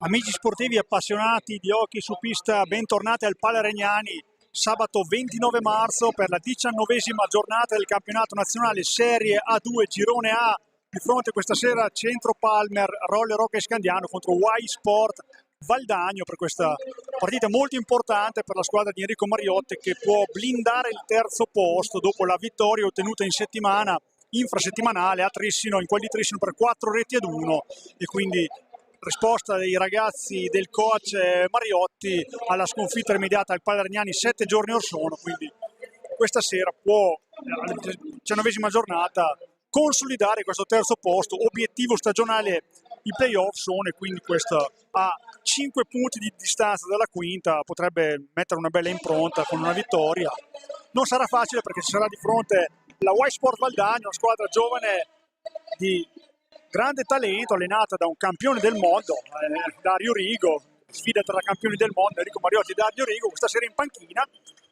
Amici sportivi appassionati di hockey su pista, bentornati al Pala Regnani, sabato 29 marzo per la 19ª giornata del campionato nazionale Serie A2 Girone A. Di fronte questa sera Centro Palmer, Roller Hockey Scandiano contro Y Sport Valdagno per questa partita molto importante per la squadra di Enrico Mariotti, che può blindare il terzo posto dopo la vittoria ottenuta in settimana infrasettimanale a Trissino, in quel di Trissino per 4-1, e quindi risposta dei ragazzi del coach Mariotti alla sconfitta immediata al Pala Regnani 7 giorni or sono. Quindi questa sera può, alla 19ª giornata, consolidare questo terzo posto. Obiettivo stagionale i playoff sono, e quindi questo a 5 punti di distanza dalla quinta potrebbe mettere una bella impronta con una vittoria. Non sarà facile perché ci sarà di fronte la Y Sport Valdagno, una squadra giovane di grande talento, allenata da un campione del mondo, Dario Rigo, sfida tra campioni del mondo, Enrico Mariotti e Dario Rigo, questa sera in panchina.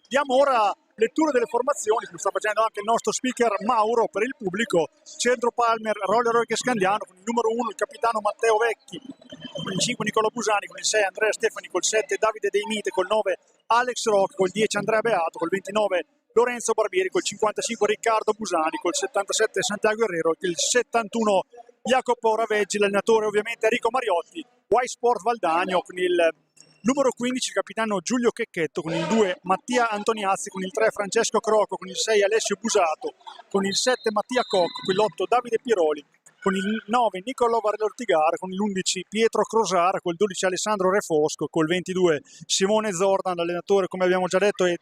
Diamo ora lettura delle formazioni, come sta facendo anche il nostro speaker Mauro per il pubblico. Centro Palmer, Roller Hockey Scandiano, con il numero 1 il capitano Matteo Vecchi, con il 5 Nicola Busani, con il 6 Andrea Stefani, col 7 Davide De Mite, col 9 Alex Rock, col 10 Andrea Beato, col 29 Lorenzo Barbieri, col 55 Riccardo Busani, col 77 Santiago Guerrero, il 71 Jacopo Raveggi, l'allenatore ovviamente Enrico Mariotti. Y Sport Valdagno con il numero 15 il capitano Giulio Checchetto, con il 2 Mattia Antoniazzi, con il 3 Francesco Crocco, con il 6 Alessio Busato, con il 7 Mattia Cocco, con l'8 Davide Piroli, con il 9 Niccolò Varelortigara, con l'11 Pietro Crosara, con il 12 Alessandro Refosco, col 22 Simone Zordan, l'allenatore come abbiamo già detto, e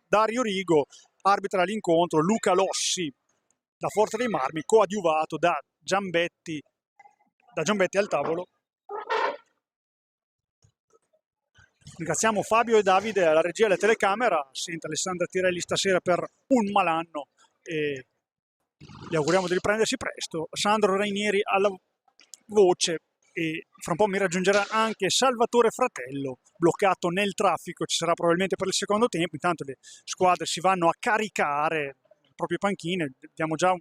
Dario Rigo, arbitra l'incontro Luca Lossi da Forza dei Marmi, coadiuvato da Giambetti al tavolo. Ringraziamo Fabio e Davide alla regia e alla telecamera. Sente Alessandra Tirelli stasera per un malanno e gli auguriamo di riprendersi presto. Sandro Rainieri alla voce, e fra un po' mi raggiungerà anche Salvatore Fratello, bloccato nel traffico, ci sarà probabilmente per il secondo tempo. Intanto le squadre si vanno a caricare le proprie panchine. Abbiamo già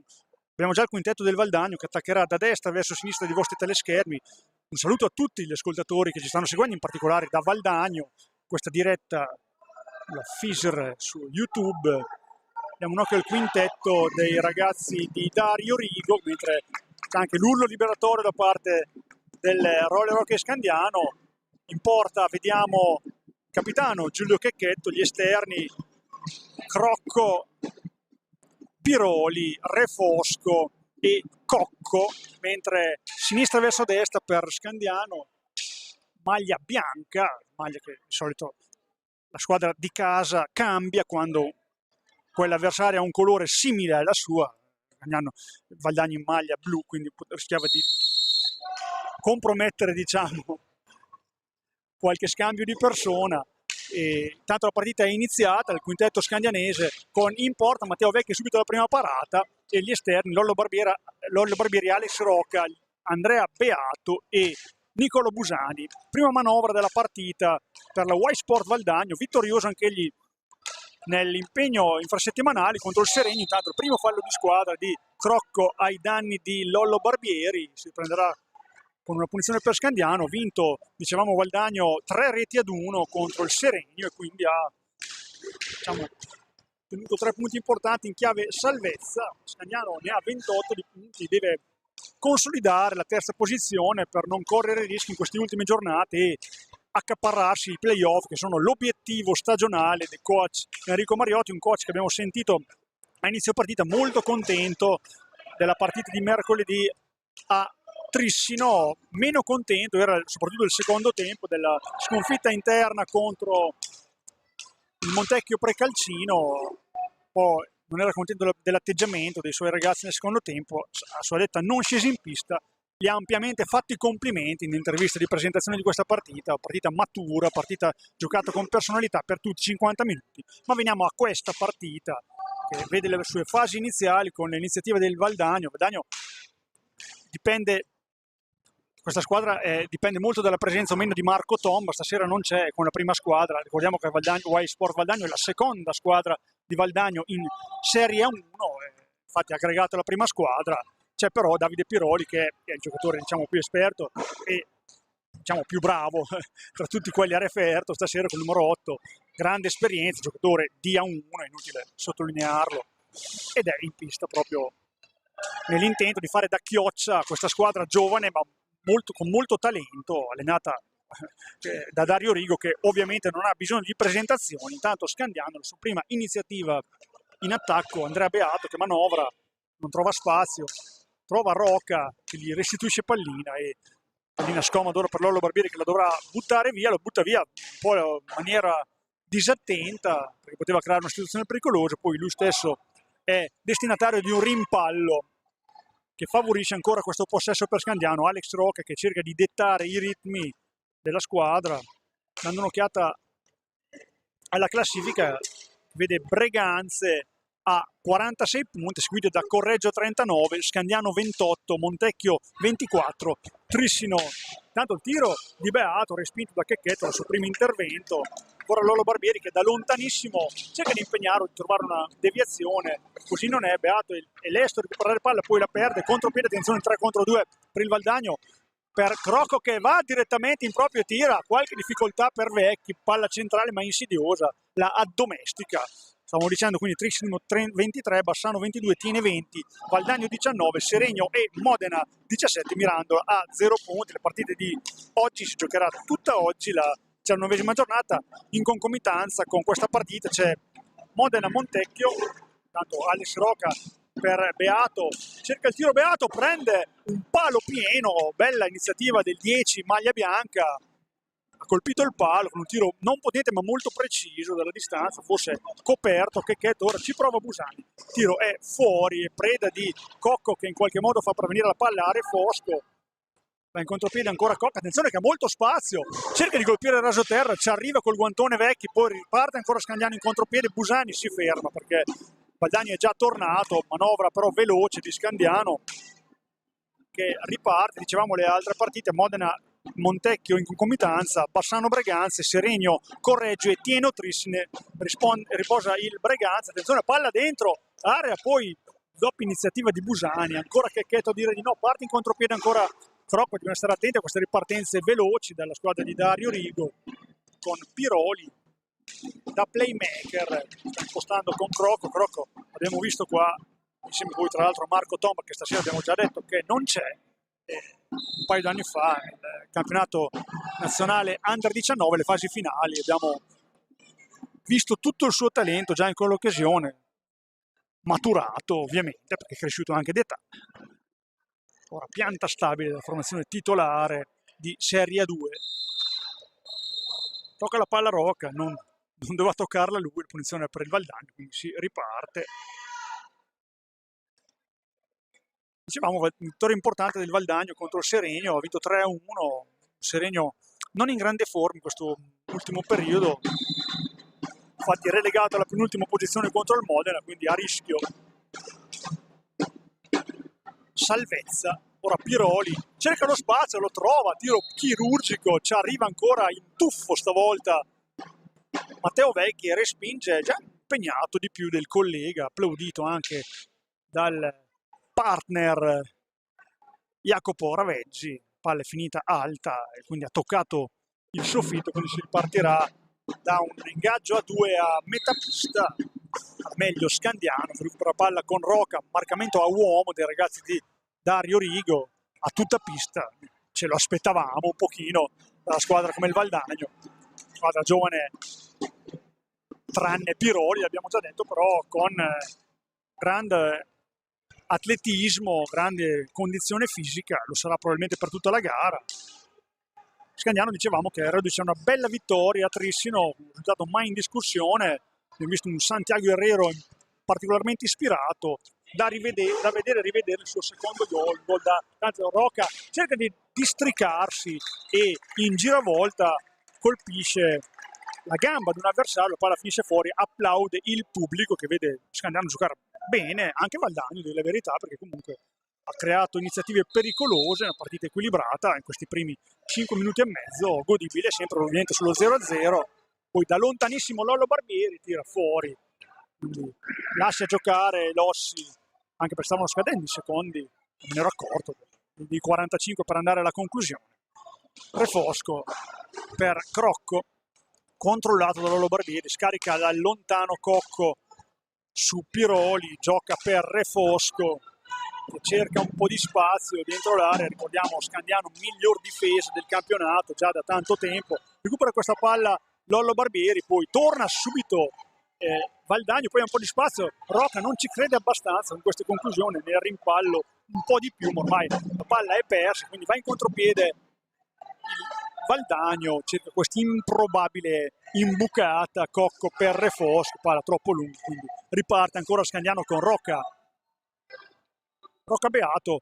il quintetto del Valdagno che attaccherà da destra verso sinistra dei vostri teleschermi. Un saluto a tutti gli ascoltatori che ci stanno seguendo, in particolare da Valdagno, questa diretta, la FISR su YouTube. Diamo un occhio al quintetto dei ragazzi di Dario Rigo, mentre c'è anche l'urlo liberatorio da parte del Roller Hockey Scandiano. In porta vediamo il capitano Giulio Checchetto, gli esterni Crocco, Piroli, Refosco e Cocco, mentre sinistra verso destra per Scandiano maglia bianca, maglia che di solito la squadra di casa cambia quando quell'avversario ha un colore simile alla sua. Valdagno in maglia blu, quindi rischiava di compromettere, diciamo, qualche scambio di persona. E tanto la partita è iniziata, il quintetto scandianese con in porta Matteo Vecchi subito la prima parata e gli esterni Lollo Barbieri, Alex Rocca, Andrea Beato e Nicolo Busani. Prima manovra della partita per la Y Sport Valdagno, vittorioso anch'egli nell'impegno infrasettimanale contro il Seregno. Intanto il primo fallo di squadra di Crocco ai danni di Lollo Barbieri, si prenderà con una punizione per Scandiano. Vinto, dicevamo, Valdagno 3-1 contro il Seregno e quindi ha, diciamo, tenuto 3 punti importanti in chiave salvezza. Scandiano ne ha 28 di punti, deve consolidare la terza posizione per non correre rischi in queste ultime giornate e accaparrarsi i playoff, che sono l'obiettivo stagionale del coach Enrico Mariotti, un coach che abbiamo sentito a inizio partita molto contento della partita di mercoledì a Trissino, meno contento era soprattutto il secondo tempo della sconfitta interna contro il Montecchio Precalcino. Poi non era contento dell'atteggiamento dei suoi ragazzi nel secondo tempo, a sua detta non scesi in pista, gli ha ampiamente fatto i complimenti in intervista di presentazione di questa partita matura, partita giocata con personalità per tutti i 50 minuti. Ma veniamo a questa partita che vede le sue fasi iniziali con l'iniziativa del Valdagno. Valdagno dipende, questa squadra dipende molto dalla presenza o meno di Marco Tomba, stasera non c'è con la prima squadra. Ricordiamo che Y Sport Valdagno è la seconda squadra di Valdagno in Serie 1, infatti ha aggregato la prima squadra. C'è però Davide Piroli che è il giocatore, diciamo, più esperto e, diciamo, più bravo tra tutti quelli a referto stasera con il numero 8, grande esperienza, giocatore di A1, è inutile sottolinearlo, ed è in pista proprio nell'intento di fare da chioccia a questa squadra giovane ma con molto talento, allenata da Dario Rigo, che ovviamente non ha bisogno di presentazioni. Intanto Scandiano, la sua prima iniziativa in attacco, Andrea Beato che manovra, non trova spazio, trova Rocca che gli restituisce pallina e pallina scomoda ora per Lollo Barbieri che la dovrà buttare via, lo butta via un po' in maniera disattenta perché poteva creare una situazione pericolosa. Poi lui stesso è destinatario di un rimpallo che favorisce ancora questo possesso per Scandiano. Alex Rocca che cerca di dettare i ritmi della squadra, dando un'occhiata alla classifica, vede Breganze a 46 punti, seguito da Correggio 39, Scandiano 28, Montecchio 24, Trissino. Tanto il tiro di Beato respinto da Checchetto al suo primo intervento. Ora Lollo Barbieri che da lontanissimo cerca di impegnare, di trovare una deviazione, così non è. Beato è lesto di recuperare palla, poi la perde, contropiede, attenzione 3 contro 2 per il Valdagno, per Crocco che va direttamente in proprio tiro, qualche difficoltà per Vecchi, palla centrale ma insidiosa, la addomestica. Stavamo dicendo quindi Trissino 23, Bassano 22, Tiene 20, Valdagno 19, Seregno e Modena 17, Mirandola a 0 punti. Le partite di oggi si giocherà tutta oggi, c'è la 9ª giornata. In concomitanza con questa partita c'è Modena-Montecchio, tanto Alex Rocca per Beato, cerca il tiro Beato, prende un palo pieno, bella iniziativa del 10, maglia bianca, ha colpito il palo con un tiro non potente ma molto preciso dalla distanza, forse coperto, che ora ci prova Busani, il tiro è fuori, è preda di Cocco che in qualche modo fa prevenire la palla a Refosco, va in contropiede ancora Cocco, attenzione che ha molto spazio, cerca di colpire il rasoterra, ci arriva col guantone Vecchi, poi riparte ancora Scandiano in contropiede, Busani si ferma perché Valdagno è già tornato, manovra però veloce di Scandiano che riparte. Dicevamo le altre partite, Modena Montecchio in concomitanza, Bassano Breganze, Seregno Correggio e Tieno Trissine, riposa il Breganze, attenzione palla dentro area, poi doppia iniziativa di Busani, ancora Checchetto a dire di no, parte in contropiede ancora Crocco, dobbiamo stare attenti a queste ripartenze veloci dalla squadra di Dario Rigo con Piroli da playmaker, sta impostando con Crocco, abbiamo visto qua insieme a voi tra l'altro Marco Tomba che stasera abbiamo già detto che non c'è, un paio d'anni fa nel campionato nazionale Under 19, le fasi finali, abbiamo visto tutto il suo talento già in quell'occasione, maturato ovviamente perché è cresciuto anche d'età. Ora pianta stabile della formazione titolare di Serie A2, tocca la palla Rocca, non doveva toccarla lui, la punizione per il Valdagno, quindi si riparte. Dicevamo, vittoria importante del Valdagno contro il Seregno, ha vinto 3-1, Seregno non in grande forma in questo ultimo periodo, infatti relegato alla penultima posizione contro il Modena, quindi a rischio salvezza. Ora Piroli cerca lo spazio, lo trova, tiro chirurgico, ci arriva ancora in tuffo stavolta Matteo Vecchi, respinge, già impegnato di più del collega, applaudito anche dal partner Jacopo Raveggi. Palla è finita alta e quindi ha toccato il soffitto, quindi si ripartirà da un ingaggio a 2 a metà pista, al meglio Scandiano, recupera la palla con Roca, marcamento a uomo dei ragazzi di Dario Rigo, a tutta pista, ce lo aspettavamo un pochino dalla squadra come il Valdagno, squadra giovane tranne Piroli, abbiamo già detto, però con grande atletismo, grande condizione fisica, lo sarà probabilmente per tutta la gara. Scandiano, dicevamo che era una bella vittoria a Trissino, un risultato mai in discussione, abbiamo visto un Santiago Herrero particolarmente ispirato, da vedere e rivedere il suo secondo gol da Roca, cerca di districarsi e in giravolta colpisce la gamba di un avversario, la palla finisce fuori, applaude il pubblico che vede Scandiano giocare bene, anche Valdagno, della verità, perché comunque ha creato iniziative pericolose, una partita equilibrata in questi primi 5 minuti e mezzo, godibile, sempre ovviamente sullo 0-0, poi da lontanissimo Lollo Barbieri tira fuori, quindi lascia giocare Lossi, anche perché stavano scadendo i secondi, non me ne ero accorto, di 45 per andare alla conclusione. Refosco per Crocco, controllato da Lollo Barbieri, scarica dal lontano Cocco su Piroli, gioca per Refosco che cerca un po' di spazio dentro l'area, ricordiamo Scandiano miglior difesa del campionato già da tanto tempo, recupera questa palla Lollo Barbieri, poi torna subito Valdagno, poi ha un po' di spazio, Roca non ci crede abbastanza con queste conclusioni, nel rimpallo un po' di più, ma ormai la palla è persa, quindi va in contropiede il Valdagno, cerca questa improbabile imbucata, Cocco per Refosco, palla troppo lunga, quindi riparte ancora Scandiano con Roca Beato,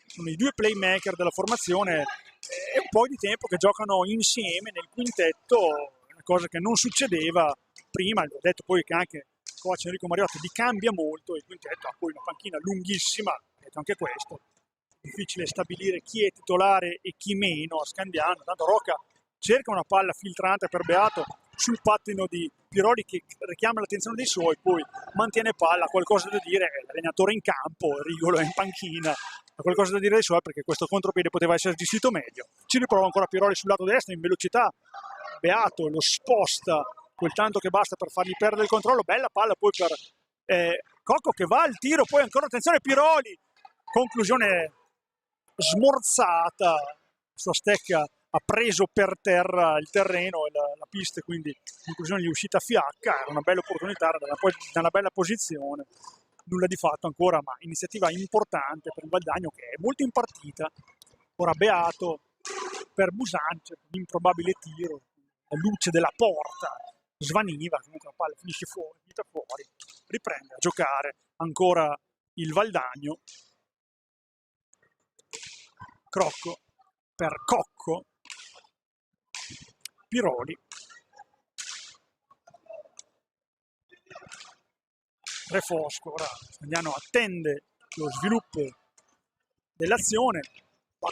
sono i due playmaker della formazione, è un po' di tempo che giocano insieme nel quintetto, una cosa che non succedeva prima, ho detto poi che anche il coach Enrico Mariotti li cambia molto, il quintetto ha poi una panchina lunghissima, ho detto anche questo, difficile stabilire chi è titolare e chi meno a Scandiano, tanto Roca cerca una palla filtrante per Beato sul pattino di Piroli che richiama l'attenzione dei suoi, poi mantiene palla, ha qualcosa da dire, è l'allenatore in campo, Rigolo è in panchina, ha qualcosa da dire dei suoi perché questo contropiede poteva essere gestito meglio. Ci riprova ancora Piroli sul lato destro in velocità, Beato lo sposta quel tanto che basta per fargli perdere il controllo, bella palla poi per Cocco che va al tiro, poi ancora attenzione Piroli, conclusione smorzata, sua stecca ha preso per terra il terreno e la pista, quindi in conclusione gli è uscita fiacca, era una bella opportunità, da una bella posizione, nulla di fatto ancora, ma iniziativa importante per il Valdagno che è molto in partita. Ora Beato per Busan, l'improbabile tiro, la luce della porta svaniva, comunque la palla finisce fuori, riprende a giocare ancora il Valdagno. Crocco per Cocco, Piroli, Refosco, ora Scandiano attende lo sviluppo dell'azione, ma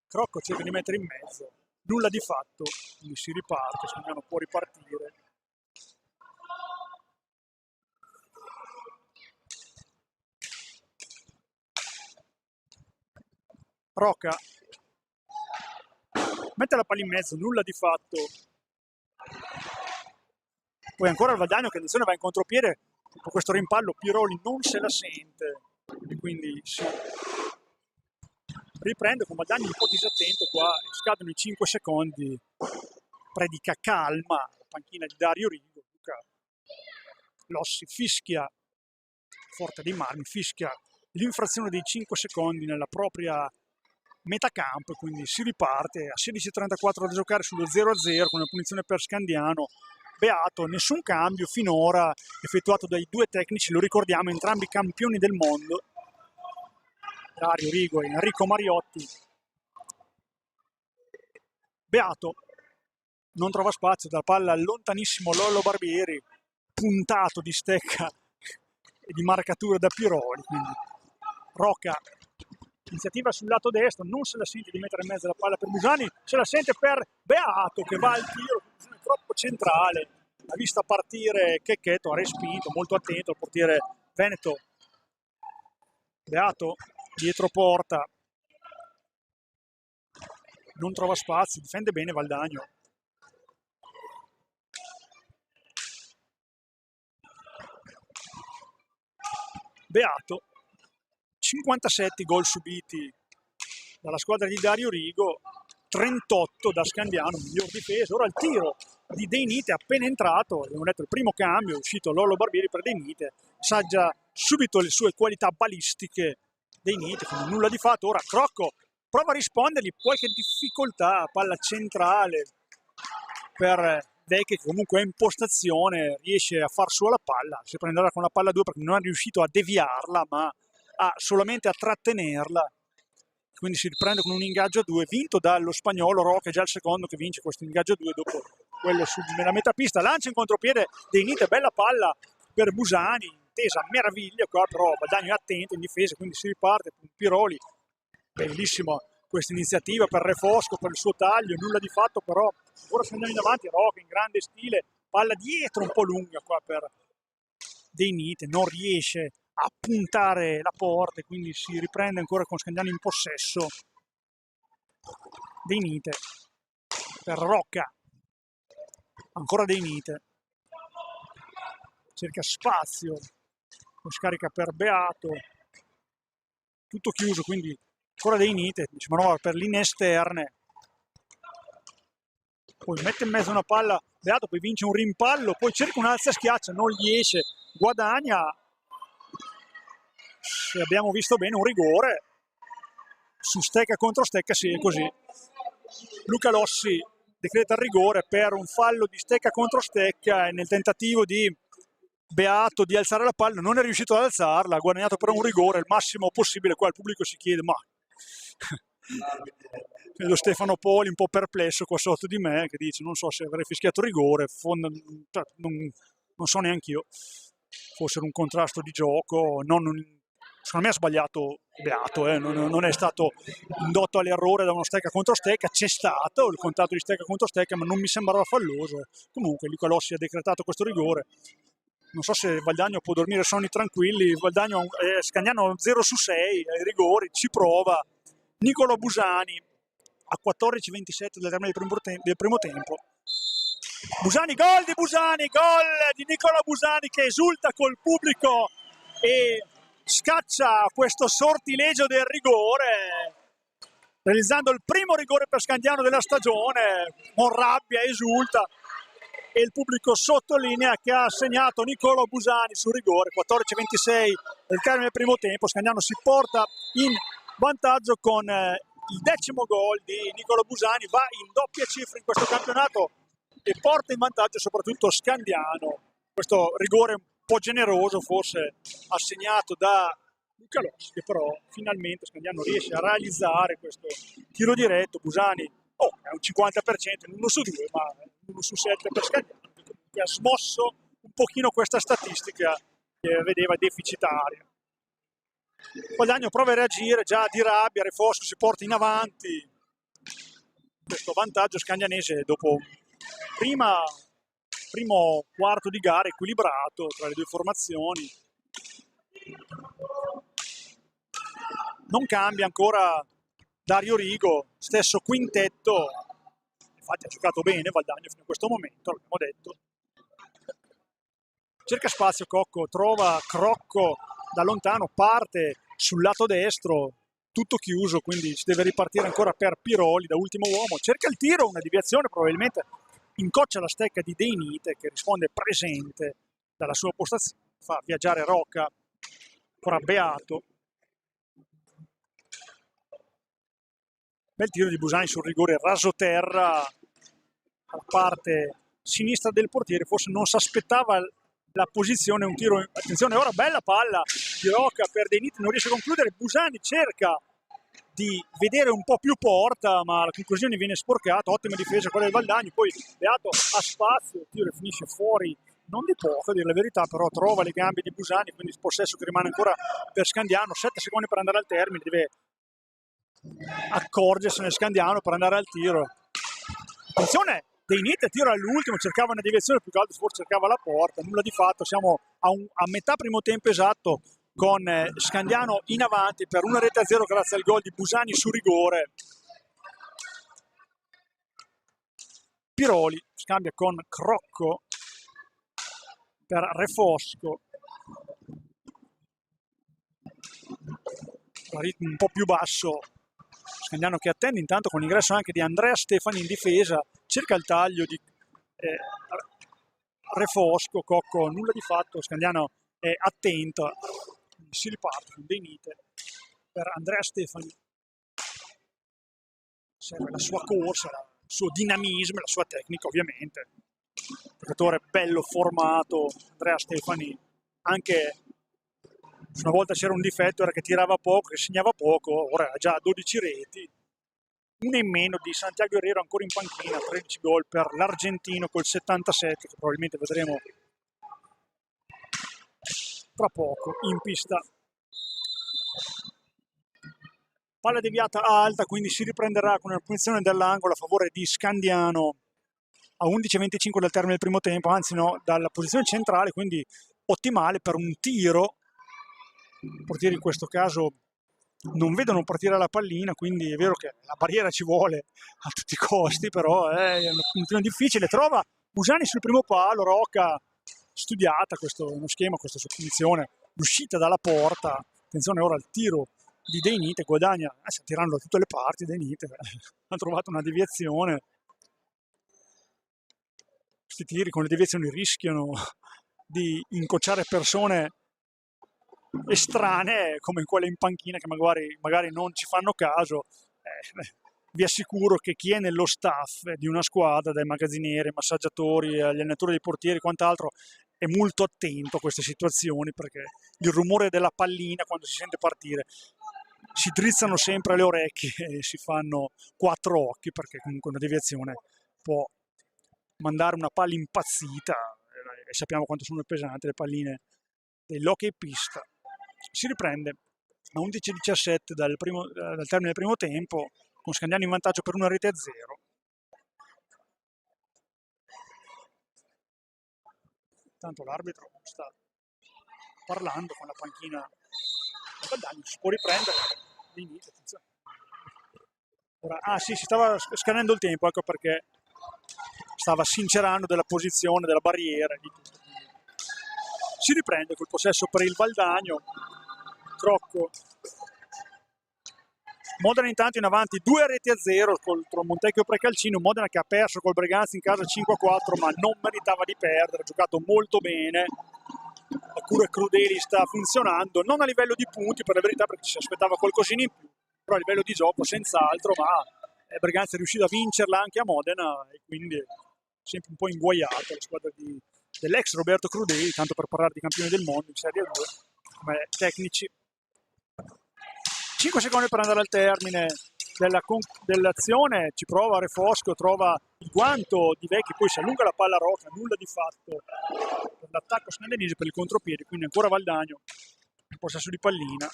Crocco cerca di mettere in mezzo, nulla di fatto, quindi si riparte, Scandiano può ripartire. Roca mette la palla in mezzo, nulla di fatto. Poi ancora il Valdagno che attenzione va in contropiede, con questo rimpallo Piroli non se la sente e quindi si riprende con Valdagno un po' disattento qua, scadono i 5 secondi, predica calma la panchina di Dario Rigo, Lossi fischia, Forte dei Marmi fischia l'infrazione dei 5 secondi nella propria metacampo, quindi si riparte a 16:34 da giocare sullo 0-0 con una punizione per Scandiano. Beato, nessun cambio finora effettuato dai due tecnici, lo ricordiamo, entrambi campioni del mondo, Dario Rigo e Enrico Mariotti. Beato non trova spazio, dalla palla lontanissimo Lollo Barbieri, puntato di stecca e di marcatura da Piroli. Quindi Rocca, iniziativa sul lato destro, non se la sente di mettere in mezzo la palla per Busani, se la sente per Beato che va al tiro, è troppo centrale, ha visto partire Checchetto, ha respinto, molto attento il portiere veneto. Beato dietro porta, non trova spazio, difende bene Valdagno. Beato, 57 gol subiti dalla squadra di Dario Rigo, 38 da Scandiano, miglior difesa. Ora il tiro di De Nite appena entrato, abbiamo detto il primo cambio, è uscito Lollo Barbieri per De Nite, assaggia subito le sue qualità balistiche De Nite, quindi nulla di fatto. Ora Crocco prova a rispondergli, qualche difficoltà, palla centrale per Vecchi che comunque è in postazione, riesce a far sua la palla, si prenderà con la palla 2 perché non è riuscito a deviarla ma solamente a trattenerla, quindi si riprende con un ingaggio a 2 vinto dallo spagnolo Rocca, è già il secondo che vince questo ingaggio a 2 dopo quello nella metà pista. Lancia in contropiede De Nite, bella palla per Busani, intesa a meraviglia qua, però Valdagno è attento in difesa, quindi si riparte con Piroli. Bellissima questa iniziativa per Re Fosco, per il suo taglio, nulla di fatto, però ora si andiamo in avanti, Rocca in grande stile, palla dietro un po' lunga qua per De Nite, non riesce a puntare la porta e quindi si riprende ancora con Scandiano in possesso. De Nite per Rocca, ancora De Nite, cerca spazio, lo scarica per Beato, tutto chiuso, quindi ancora De Nite, si manovra per linee esterne, poi mette in mezzo una palla Beato, poi vince un rimpallo, poi cerca un alza schiaccia, non gli esce, guadagna, se abbiamo visto bene, un rigore su stecca contro stecca, sì, è così. Luca Lossi decreta il rigore per un fallo di stecca contro stecca e nel tentativo di Beato di alzare la palla non è riuscito ad alzarla, ha guadagnato però un rigore il massimo possibile. Qua il pubblico si chiede, ma vedo Stefano Poli un po' perplesso qua sotto di me che dice non so se avrei fischiato rigore, non so neanche io, fosse un contrasto di gioco, secondo me ha sbagliato Beato, non è stato indotto all'errore da uno stecca contro stecca, c'è stato il contatto di stecca contro stecca ma non mi sembrava falloso. Comunque Luca Lossi ha decretato questo rigore, non so se Valdagno può dormire sonni tranquilli. Valdagno Scagnano 0 su 6 ai rigori, ci prova Nicolo Busani a 14:27 del termine del primo tempo. Busani, gol di Nicolo Busani che esulta col pubblico e scaccia questo sortilegio del rigore, realizzando il primo rigore per Scandiano della stagione, con rabbia esulta e il pubblico sottolinea che ha segnato Nicolo Busani sul rigore. 14:26 del termine del primo tempo, Scandiano si porta in vantaggio con il 10° gol di Nicolo Busani, va in doppia cifra in questo campionato e porta in vantaggio soprattutto Scandiano. Questo rigore un po' generoso forse assegnato da Luca Lossi, che però finalmente Scandiano riesce a realizzare questo tiro diretto. Busani è un 50%, 1 su 2, ma 1 su 7 per Scandiano, che ha smosso un pochino questa statistica che vedeva deficitaria. Guadagno prova a reagire, già di rabbia, Re Fosco si porta in avanti. Questo vantaggio scandianese dopo primo quarto di gara equilibrato tra le due formazioni. Non cambia ancora Dario Rigo, stesso quintetto, infatti ha giocato bene Valdagno fino a questo momento, l'abbiamo detto. Cerca spazio Cocco, trova Crocco da lontano, parte sul lato destro, tutto chiuso, quindi si deve ripartire ancora per Piroli da ultimo uomo. Cerca il tiro, una deviazione, probabilmente incoccia la stecca di De Nite che risponde presente dalla sua postazione, fa viaggiare Rocca, ancora Beato. Bel tiro di Busani sul rigore rasoterra alla parte sinistra del portiere, forse non si aspettava la posizione, un tiro, attenzione ora, bella palla di Rocca per De Nite, non riesce a concludere, Busani cerca di vedere un po' più porta ma la conclusione viene sporcata, ottima difesa quella del Valdagno, poi Beato ha spazio, il tiro finisce fuori non di poco a dire la verità, però trova le gambe di Busani, quindi il possesso che rimane ancora per Scandiano, 7 secondi per andare al termine, deve accorgersene Scandiano per andare al tiro. Attenzione, Dei Nite tiro all'ultimo, cercava una deviazione, più che altro forse cercava la porta, nulla di fatto, siamo a metà primo tempo esatto con Scandiano in avanti per 1-0 grazie al gol di Busani su rigore. Piroli scambia con Crocco per Refosco, ritmo un po' più basso Scandiano che attende, intanto con l'ingresso anche di Andrea Stefani in difesa, cerca il taglio di Refosco, Cocco nulla di fatto, Scandiano è attento, si riparte con Dei Nite per Andrea Stefani, serve la sua corsa, il suo dinamismo e la sua tecnica ovviamente, giocatore bello formato Andrea Stefani, anche se una volta c'era un difetto era che tirava poco, che segnava poco, ora ha già 12 reti, una in meno di Santiago Herrero ancora in panchina, 13 gol per l'argentino col 77 che probabilmente vedremo tra poco in pista. Palla deviata alta, quindi si riprenderà con una punizione dell'angolo a favore di Scandiano a 11:25 dal termine del primo tempo, anzi no, dalla posizione centrale, quindi ottimale per un tiro. I portieri in questo caso non vedono partire la pallina, quindi è vero che la barriera ci vuole a tutti i costi, però è un tiro difficile. Trova Busani sul primo palo, Rocca studiata uno schema, questa sua punizione, l'uscita dalla porta. Attenzione ora al tiro di Dei Nite, guadagna, sta tirando da tutte le parti Dei Nite, ha trovato una deviazione. Questi tiri con le deviazioni rischiano di incrociare persone estranee come quelle in panchina che magari non ci fanno caso. Vi assicuro che chi è nello staff di una squadra, dai magazzinieri, massaggiatori, agli allenatori dei portieri e quant'altro, è molto attento a queste situazioni, perché il rumore della pallina quando si sente partire si drizzano sempre le orecchie e si fanno 4 occhi, perché comunque una deviazione può mandare una palla impazzita e sappiamo quanto sono pesanti le palline dell'hockey pista. Si riprende a 11:17 dal termine del primo tempo, con Scandiano in vantaggio per 1-0. Tanto l'arbitro sta parlando con la panchina di Guadagni, si può riprendere l'inizio. Ora, sì, si stava scadendo il tempo, ecco perché stava sincerando della posizione, della barriera. Si riprende col possesso per il Valdagno, Crocco. Modena intanto in avanti 2-0 contro Montecchio Precalcino. Modena che ha perso col Breganzi in casa 5-4, ma non meritava di perdere, ha giocato molto bene. La cura Crudeli sta funzionando, non a livello di punti per la verità, perché si aspettava qualcosina in più, però a livello di gioco senz'altro, ma Breganzi è riuscito a vincerla anche a Modena e quindi sempre un po' inguaiata la squadra dell'ex Roberto Crudeli, tanto per parlare di campioni del mondo in Serie 2 come tecnici. 5 secondi per andare al termine dell'azione, ci prova Refosco, trova il guanto di Vecchi, poi si allunga la palla a Rocca, nulla di fatto per l'attacco scandenese, per il contropiede, quindi ancora Valdagno in possesso di pallina.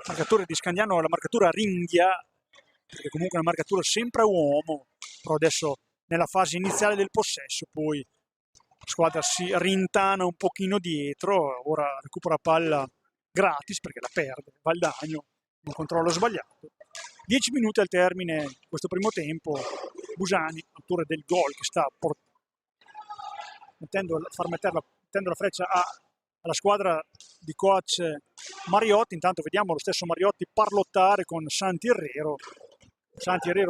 Marcatore di Scandiano, la marcatura ringhia, perché comunque è una marcatura sempre a uomo, però adesso nella fase iniziale del possesso, poi la squadra si rintana un pochino dietro, ora recupera palla gratis perché la perde Valdagno, un controllo sbagliato. 10 minuti al termine di questo primo tempo, Busani, autore del gol che sta mettendo la freccia alla squadra di coach Mariotti. Intanto vediamo lo stesso Mariotti parlottare con Santi Herrero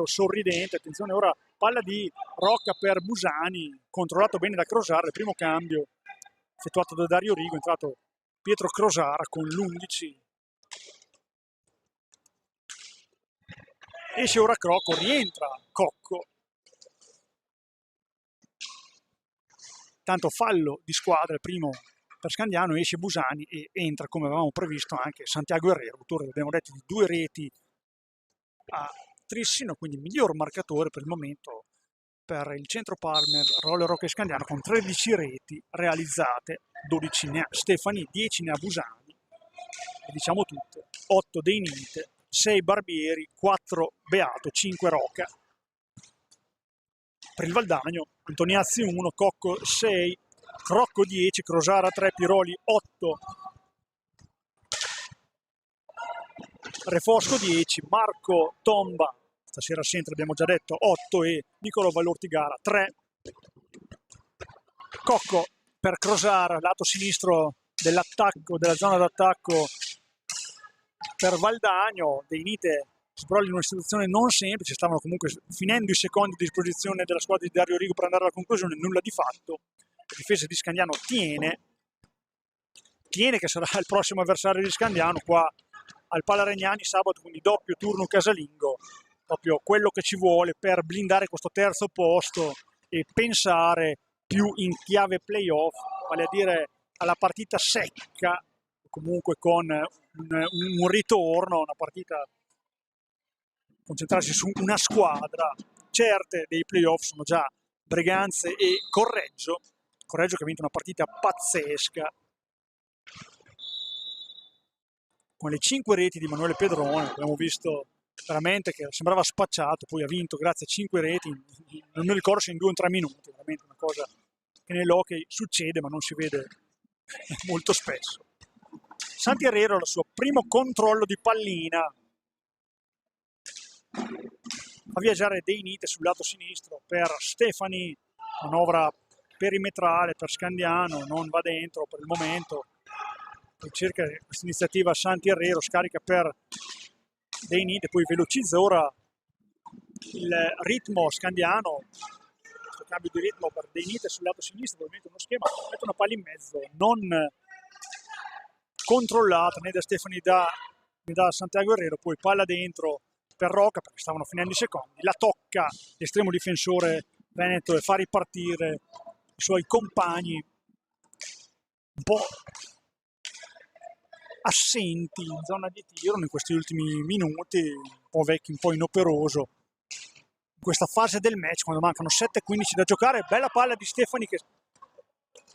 sorridente. Attenzione ora, palla di Rocca per Busani, controllato bene da Crosar, il primo cambio effettuato da Dario Rigo, è entrato Pietro Crosar con l'11. Esce ora Crocco, rientra Cocco. Tanto fallo di squadra, il primo per Scandiano, esce Busani e entra, come avevamo previsto, anche Santiago Herrero, autore, abbiamo detto, di 2 reti a Trissino, quindi miglior marcatore per il momento per il centro Palmer, Roller Rocca Scandiano, con 13 reti realizzate, 12 ne ha Stefani, 10 ne ha Busani, e diciamo tutte, 8 dei Nite, 6 Barbieri, 4 Beato, 5 Rocca. Per il Valdagno, Antoniazzi 1, Cocco 6, Crocco 10, Crosara 3, Piroli 8, Refosco 10, Marco Tomba, stasera sempre abbiamo già detto 8 e Niccolò Vallortigara 3. Cocco per Crosara, lato sinistro dell'attacco, della zona d'attacco per Valdagno, dei Nite si trova in una situazione non semplice, stavano comunque finendo i secondi a disposizione della squadra di Dario Rigo per andare alla conclusione, nulla di fatto. La difesa di Scandiano tiene che sarà il prossimo avversario di Scandiano qua al Pala Regnani sabato, quindi doppio turno casalingo, proprio quello che ci vuole per blindare questo terzo posto e pensare più in chiave playoff, vale a dire alla partita secca, comunque con un ritorno, una partita, concentrarsi su una squadra. Certe dei playoff sono già Breganze e Correggio che ha vinto una partita pazzesca con le 5 reti di Emanuele Pedrone. Abbiamo visto veramente che sembrava spacciato, poi ha vinto grazie a 5 reti, non mi ricordo se in 2 o 3 minuti, veramente una cosa che nell'hockey succede ma non si vede molto spesso. Santi Herrero al suo primo controllo di pallina, fa viaggiare dei Nite sul lato sinistro per Stefani, manovra perimetrale per Scandiano, non va dentro per il momento, poi cerca questa iniziativa Santi Herrero, scarica per dei Nite, poi velocizza ora il ritmo Scandiano, questo cambio di ritmo per dei Nite sul lato sinistro, probabilmente uno schema, mette una palla in mezzo, non controllata né da Stefani né da Santiago Herrero, poi palla dentro per Rocca perché stavano finendo i secondi, la tocca l'estremo difensore veneto e fa ripartire i suoi compagni un po' assenti in zona di tiro in questi ultimi minuti, un po' vecchi, un po' inoperoso in questa fase del match quando mancano 7-15 da giocare. Bella palla di Stefani che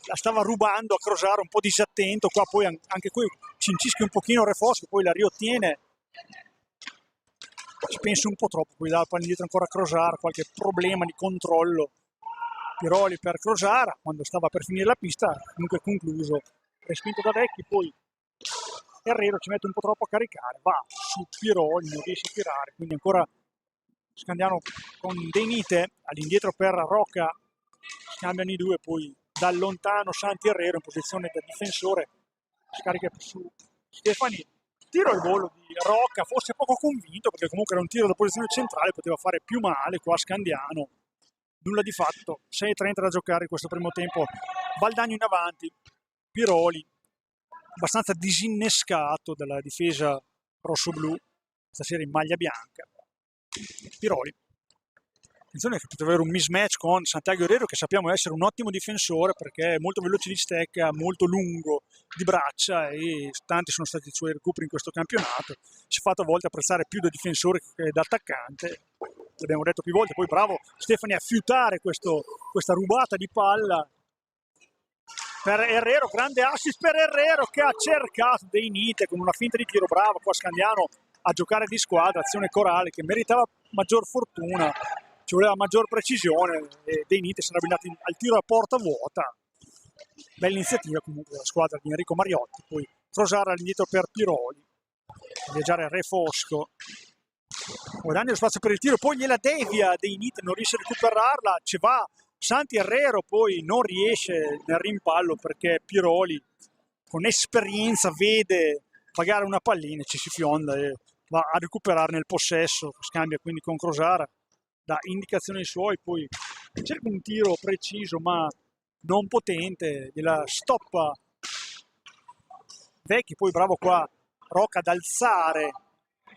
la stava rubando a Crosara, un po' disattento qua, poi anche qui cincischi un pochino Refosco, poi la riottiene, ci penso un po' troppo, poi dà la palla indietro ancora a Crosara, qualche problema di controllo. Piroli per Crosara, quando stava per finire la pista, comunque concluso, respinto da Vecchi, poi Herrero ci mette un po' troppo a caricare, va su Piroli, non riesce a tirare, quindi ancora Scandiano con dei Nite, all'indietro per Rocca, scambiano i due, poi da lontano Santi Herrero in posizione da difensore, scarica su Stefani, tiro al volo di Rocca, forse poco convinto perché comunque era un tiro da posizione centrale, poteva fare più male qua Scandiano, nulla di fatto, 6:30 da giocare in questo primo tempo, Valdagno in avanti, Piroli abbastanza disinnescato dalla difesa rosso-blu, stasera in maglia bianca. Piroli, attenzione che poteva avere un mismatch con Santiago Herrero che sappiamo essere un ottimo difensore perché è molto veloce di stecca, molto lungo di braccia e tanti sono stati i suoi recuperi in questo campionato, si è fatto a volte apprezzare più da difensore che da attaccante, l'abbiamo detto più volte, poi bravo Stefani a fiutare questa rubata di palla per Herrero, grande assist per Herrero che ha cercato dei Nite con una finta di tiro, bravo qua Scandiano a giocare di squadra, azione corale che meritava maggior fortuna, ci voleva maggior precisione e dei Nite sarebbe andati al tiro a porta vuota. Bella iniziativa comunque della squadra di Enrico Mariotti, poi Crosara all'indietro per Piroli, viaggiare a Refosco, guadagna lo spazio per il tiro, poi gliela devia dei Nite, non riesce a recuperarla, ci va Santi Herrero, poi non riesce nel rimpallo perché Piroli con esperienza vede pagare una pallina, ci si fionda e va a recuperarne il possesso, scambia quindi con Crosara, dà indicazioni ai suoi, poi cerca un tiro preciso ma non potente, gliela stoppa Vecchi, poi bravo qua Rocca ad alzare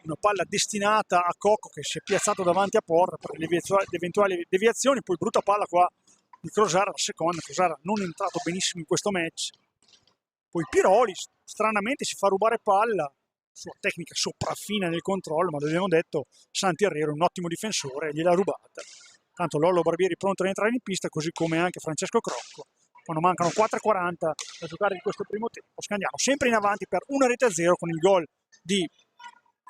una palla destinata a Cocco che si è piazzato davanti a porta per le eventuali deviazioni, poi brutta palla qua di Crosara, la seconda, Crosara non è entrato benissimo in questo match, poi Piroli stranamente si fa rubare palla, sua tecnica sopraffina nel controllo, ma l'abbiamo detto, Santi Herrero è un ottimo difensore, gliel'ha rubata, Tanto Lollo Barbieri pronto ad entrare in pista, così come anche Francesco Crocco. Quando mancano 4,40 da giocare di questo primo tempo, Scandiano sempre in avanti per 1-0 con il gol di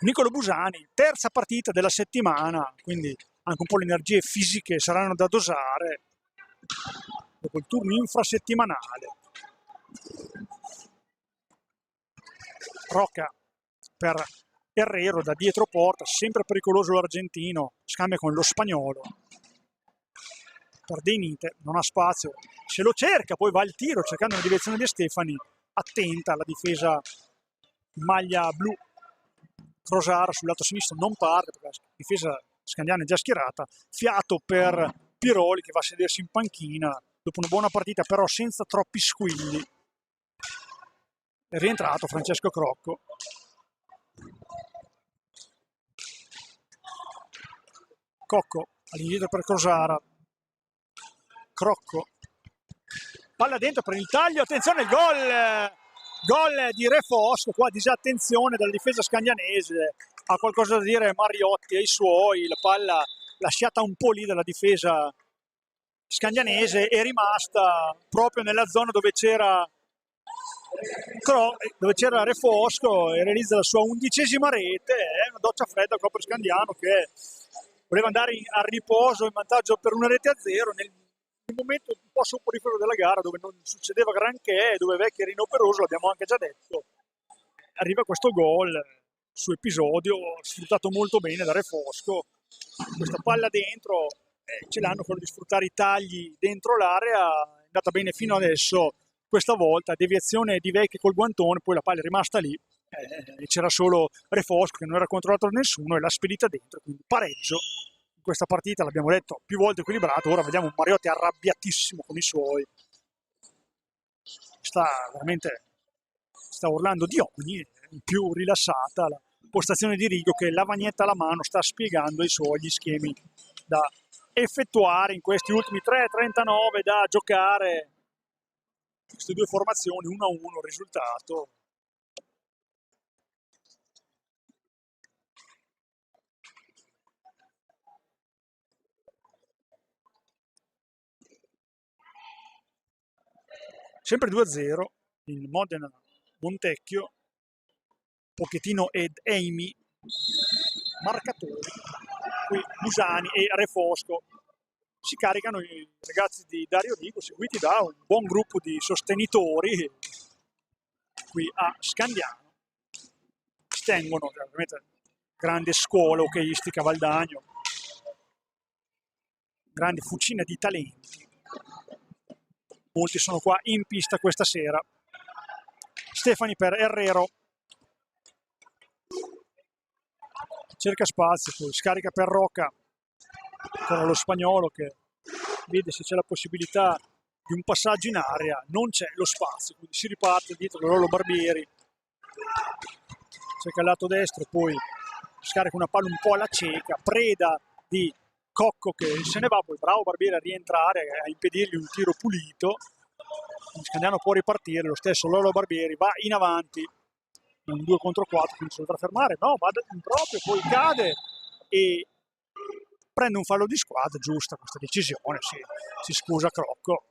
Nicolo Busani, terza partita della settimana, quindi anche un po' le energie fisiche saranno da dosare dopo il turno infrasettimanale. Rocca per Herrero da dietro porta, sempre pericoloso l'argentino, scambia con lo spagnolo. Per De Nite, non ha spazio, se lo cerca, poi va al tiro cercando la direzione di Stefani, attenta alla difesa maglia blu. Crosara sul lato sinistro non parte perché la difesa scandiana è già schierata, fiato per Piroli che va a sedersi in panchina dopo una buona partita però senza troppi squilli. È rientrato Francesco Crocco. Cocco all'indietro per Crosara. Crocco, palla dentro per il taglio, attenzione, il gol di Re Fosco, qua disattenzione dalla difesa scandianese, ha qualcosa da dire Mariotti ai suoi, la palla lasciata un po' lì dalla difesa scandianese, è rimasta proprio nella zona dove c'era Re Fosco e realizza la sua 11ª rete, è una doccia fredda proprio per Scandiano che voleva andare a riposo in vantaggio per 1-0 nel momento un po' soporifero della gara dove non succedeva granché, dove Vecchi era inoperoso, l'abbiamo anche già detto. Arriva questo gol su episodio sfruttato molto bene da Re Fosco, questa palla dentro, ce l'hanno quello di sfruttare i tagli dentro l'area, è andata bene fino adesso, questa volta deviazione di Vecchi col guantone, poi la palla è rimasta lì e c'era solo Re Fosco che non era controllato da nessuno e l'ha spedita dentro, quindi pareggio. Questa partita, l'abbiamo detto, più volte equilibrato, ora vediamo un Mariotti arrabbiatissimo con i suoi, sta urlando di ogni, più rilassata la postazione di Rigo che lavagnetta alla mano sta spiegando i suoi gli schemi da effettuare in questi ultimi 3:39 da giocare, queste due formazioni 1-1 risultato. Sempre 2-0 in Modena Montecchio, Pochettino ed Amy marcatori, qui Busani e Re Fosco si caricano i ragazzi di Dario Rigo seguiti da un buon gruppo di sostenitori qui a Scandiano, stengono veramente grande scuola hockeyistica Valdagno, grande fucina di talenti. Molti sono qua in pista questa sera. Stefani per Herrero, cerca spazio, poi scarica per Rocca, con lo spagnolo che vede se c'è la possibilità di un passaggio in area, non c'è lo spazio, quindi si riparte dietro Lollo Barbieri, cerca il lato destro, poi scarica una palla un po' alla cieca, preda di Cocco che se ne va, poi bravo Barbieri a rientrare, a impedirgli un tiro pulito. Il Scandiano può ripartire, lo stesso Lollo Barbieri va in avanti, un 2 contro 4, quindi si dovrà fermare, no, va in proprio, poi cade e prende un fallo di squadra, giusta questa decisione, si scusa Crocco.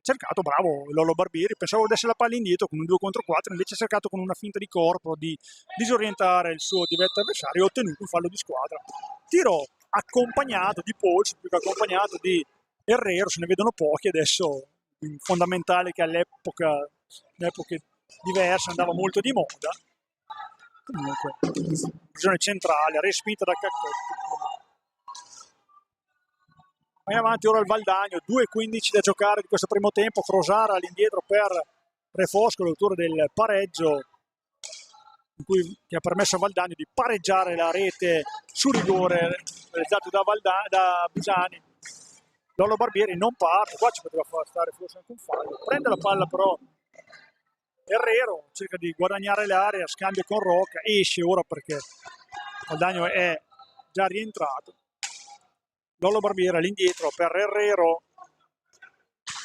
Cercato, bravo Lollo Barbieri, pensavo desse la palla indietro con un 2 contro 4, invece ha cercato con una finta di corpo di disorientare il suo divetto avversario e ha ottenuto un fallo di squadra. Tiro accompagnato di polso, più che accompagnato di Herrero, se ne vedono pochi adesso, fondamentale che all'epoca, in epoche diverse, andava molto di moda. Comunque, visione centrale, respinta da Cacchetti. Vai avanti ora il Valdagno, 2:15 da giocare di questo primo tempo, Crosara all'indietro per Re Fosco, l'autore del pareggio che ha permesso a Valdagno di pareggiare la rete su rigore realizzato da Busani. Lollo Barbieri non parte, qua ci poteva far stare forse anche un fallo, prende la palla però Herrero, cerca di guadagnare l'area, scambia con Rocca, esce ora perché Valdagno è già rientrato. Lollo Barbieri all'indietro per Herrero,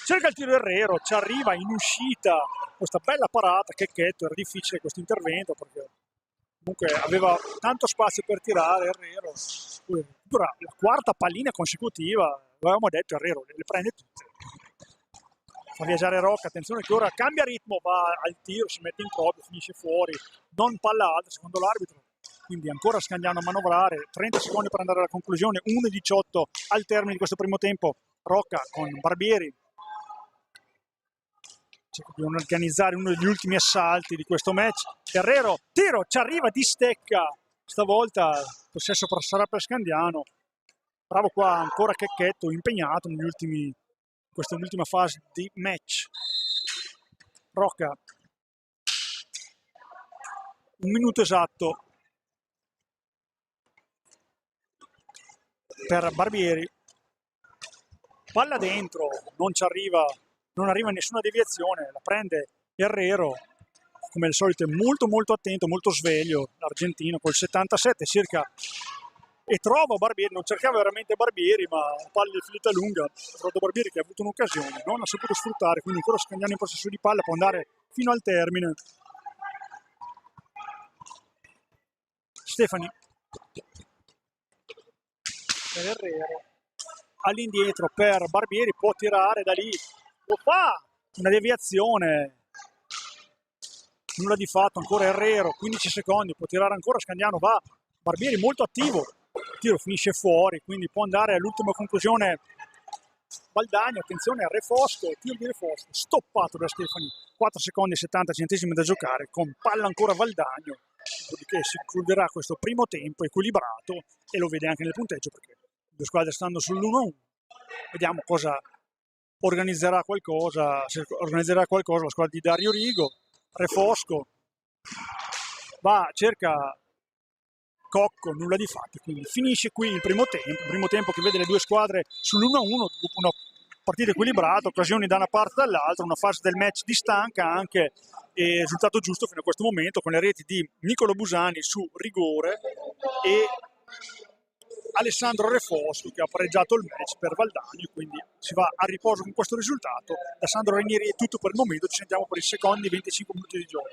cerca il tiro Herrero, ci arriva in uscita questa bella parata, Checchetto, era difficile questo intervento perché comunque aveva tanto spazio per tirare Herrero, poi addirittura la quarta pallina consecutiva, avevamo detto Herrero le prende tutte, fa viaggiare Rocca, attenzione che ora cambia ritmo, va al tiro, si mette in proprio, finisce fuori, non palla alta secondo l'arbitro, quindi ancora Scandiano a manovrare, 30 secondi per andare alla conclusione, 1:18 al termine di questo primo tempo, Rocca con Barbieri cerca di organizzare uno degli ultimi assalti di questo match. Herrero, tiro, ci arriva di stecca. Stavolta il possesso sarà per Scandiano. Bravo qua ancora Checchetto, impegnato in questa ultima fase di match. Rocca. 1 minuto esatto per Barbieri. Palla dentro, non arriva nessuna deviazione, la prende Herrero, come al solito è molto molto attento, molto sveglio l'argentino col 77 circa e trova Barbieri, non cercava veramente Barbieri ma la palla è finita lunga, Rocco Barbieri che ha avuto un'occasione, non ha saputo sfruttare, quindi ancora Scandiano in possesso di palla, può andare fino al termine. Stefani per Herrero all'indietro per Barbieri, può tirare da lì, lo fa, una deviazione, nulla di fatto, ancora Herrero, 15 secondi, può tirare ancora Scandiano, va, Barbieri molto attivo, il tiro finisce fuori, quindi può andare all'ultima conclusione Valdagno, attenzione, Refosco, tiro di Refosco, stoppato da Stefani, 4 secondi e 70 centesimi da giocare, con palla ancora Valdagno, dopodiché si concluderà questo primo tempo equilibrato e lo vede anche nel punteggio perché le due squadre stanno sull'1-1. Vediamo cosa organizzerà qualcosa, se organizzerà qualcosa la squadra di Dario Rigo. Refosco va, cerca Cocco, nulla di fatto, quindi finisce qui il primo tempo che vede le due squadre sull'1-1 dopo una partita equilibrata, occasioni da una parte e dall'altra, una fase del match di stanca anche e risultato giusto fino a questo momento con le reti di Nicolo Busani su rigore e Alessandro Refosco che ha pareggiato il match per Valdagno, quindi si va a riposo con questo risultato. Da Sandro Ranieri è tutto per il momento, ci sentiamo per i secondi 25 minuti di gioco.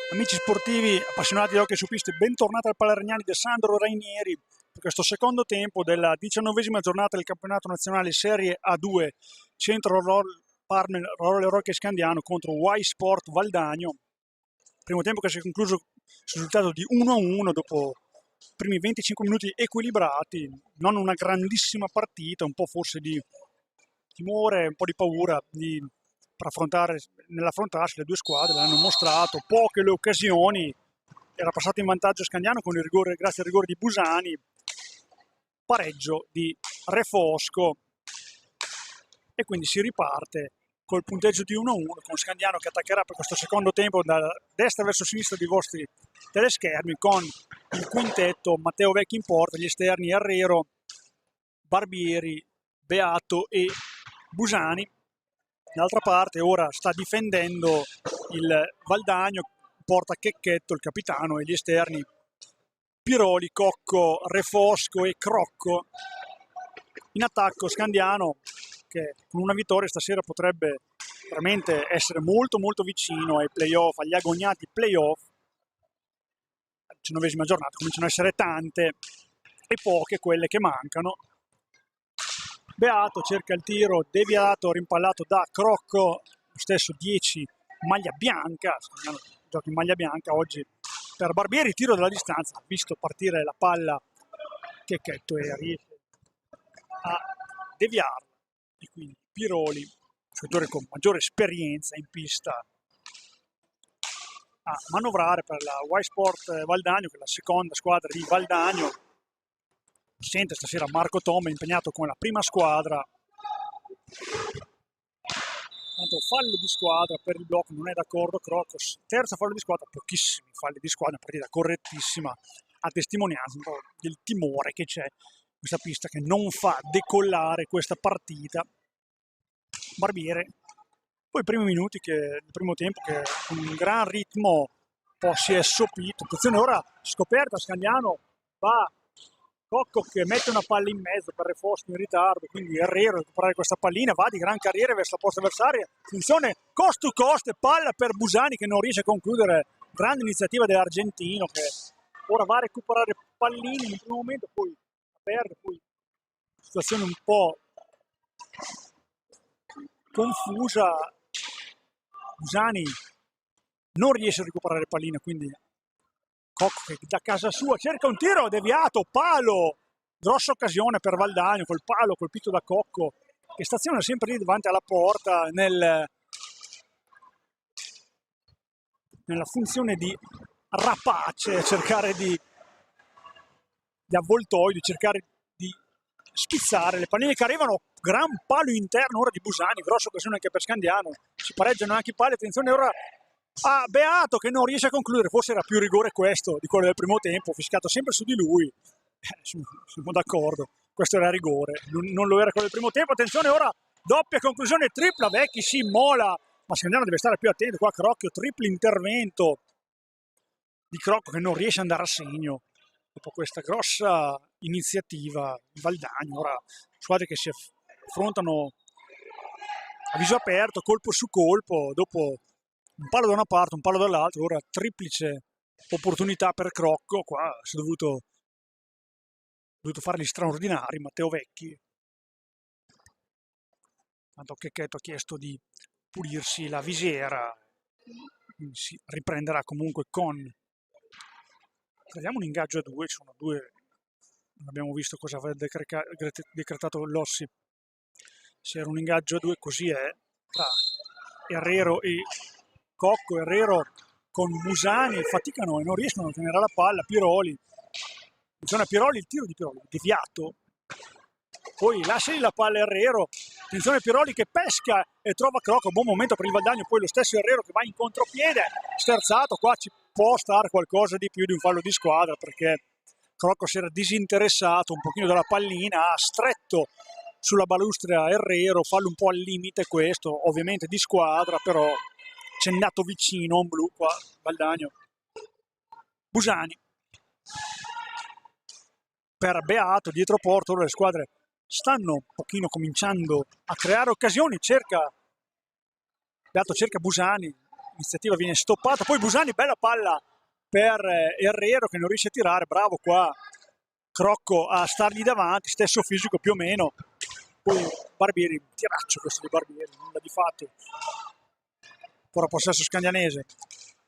Amici sportivi appassionati di hockey su piste, bentornati al Palerniani di Sandro Rainieri per questo secondo tempo della 19ª giornata del campionato nazionale Serie A2 Centro Roller Hockey Scandiano contro Y Sport Valdagno. Primo tempo che si è concluso sul risultato di 1-1 dopo i primi 25 minuti equilibrati, non una grandissima partita, un po' forse di timore, un po' di paura nell'affrontarsi. Le due squadre l'hanno mostrato, poche le occasioni, era passato in vantaggio Scandiano con il rigore, grazie al rigore di Busani, pareggio di Refosco e quindi si riparte col punteggio di 1-1 con Scandiano che attaccherà per questo secondo tempo da destra verso sinistra dei vostri teleschermi con il quintetto Matteo Vecchi in porta, gli esterni Herrero, Barbieri, Beato e Busani. D'altra parte ora sta difendendo il Valdagno, porta Checchetto il capitano, e gli esterni Piroli, Cocco, Refosco e Crocco. In attacco Scandiano che con una vittoria stasera potrebbe veramente essere molto molto vicino ai playoff, agli agognati playoff. La 19ª giornata cominciano a essere tante e poche quelle che mancano. Beato cerca il tiro deviato, rimpallato da Crocco, lo stesso 10 maglia bianca, gioca in maglia bianca oggi per Barbieri, tiro dalla distanza, ha visto partire la palla Checchetto e riesce a deviarla, e quindi Piroli, giocatore con maggiore esperienza in pista, a manovrare per la Y Sport Valdagno, che è la seconda squadra di Valdagno. Sente stasera Marco Tome impegnato con la prima squadra. Tanto fallo di squadra per il blocco, non è d'accordo Crocos. Terzo fallo di squadra, pochissimi falli di squadra, una partita correttissima, a testimonianza un po' del timore che c'è in questa pista che non fa decollare questa partita. Barbiere, poi i primi minuti, il primo tempo che con un gran ritmo un po' si è sopito. Attenzione, ora scoperta Scandiano, va Cocco che mette una palla in mezzo per Refosco in ritardo, quindi Herrero a recuperare questa pallina, va di gran carriera verso la posta avversaria, funzione cost to cost, palla per Busani che non riesce a concludere, grande iniziativa dell'argentino che ora va a recuperare pallini in un primo momento, poi la perde, poi situazione un po' confusa, Busani non riesce a recuperare pallina, quindi Cocco che da casa sua cerca un tiro deviato, palo, grossa occasione per Valdagno, col palo colpito da Cocco che staziona sempre lì davanti alla porta nella funzione di rapace, cercare di avvoltoio, di cercare di spizzare le palline che arrivano. Gran palo interno ora di Busani, grossa occasione anche per Scandiano, si pareggiano anche i pali. Attenzione ora a Beato che non riesce a concludere, forse era più rigore questo di quello del primo tempo, fischiato sempre su di lui, siamo d'accordo, questo era rigore, non lo era quello del primo tempo. Attenzione ora, doppia conclusione, tripla, Vecchi si immola, ma Scandiano deve stare più attento qua. Crocchio, triplo intervento di Crocco che non riesce ad andare a segno dopo questa grossa iniziativa di Valdagno. Ora squadre che si affrontano a viso aperto, colpo su colpo, dopo un palo da una parte, un palo dall'altra, ora triplice opportunità per Crocco. Qua si è dovuto fare gli straordinari Matteo Vecchi. Tanto Checchetto ha chiesto di pulirsi la visiera, quindi si riprenderà comunque con, crediamo, un ingaggio a due. Ci sono due, non abbiamo visto cosa aveva decretato Lossi, se era un ingaggio a due, così è, tra Herrero e Cocco. Herrero con Busani faticano e non riescono a tenere la palla. Piroli, attenzione a Piroli, il tiro di Piroli deviato, poi lascia lì la palla Herrero, attenzione Piroli che pesca e trova Crocco, buon momento per il Valdagno, poi lo stesso Herrero che va in contropiede, sterzato, qua ci può stare qualcosa di più di un fallo di squadra perché Crocco si era disinteressato un pochino dalla pallina, ha stretto sulla balustra Herrero, fallo un po' al limite questo, ovviamente di squadra, però c'è andato vicino un blu qua, Valdagno. Busani per Beato, dietro Porto, le squadre stanno un pochino cominciando a creare occasioni, Beato cerca Busani, l'iniziativa viene stoppata, poi Busani, bella palla per Herrero che non riesce a tirare, bravo qua Crocco a stargli davanti, stesso fisico più o meno, poi Barbieri, tiraccio questo di Barbieri, nulla di fatto, ora possesso scandianese,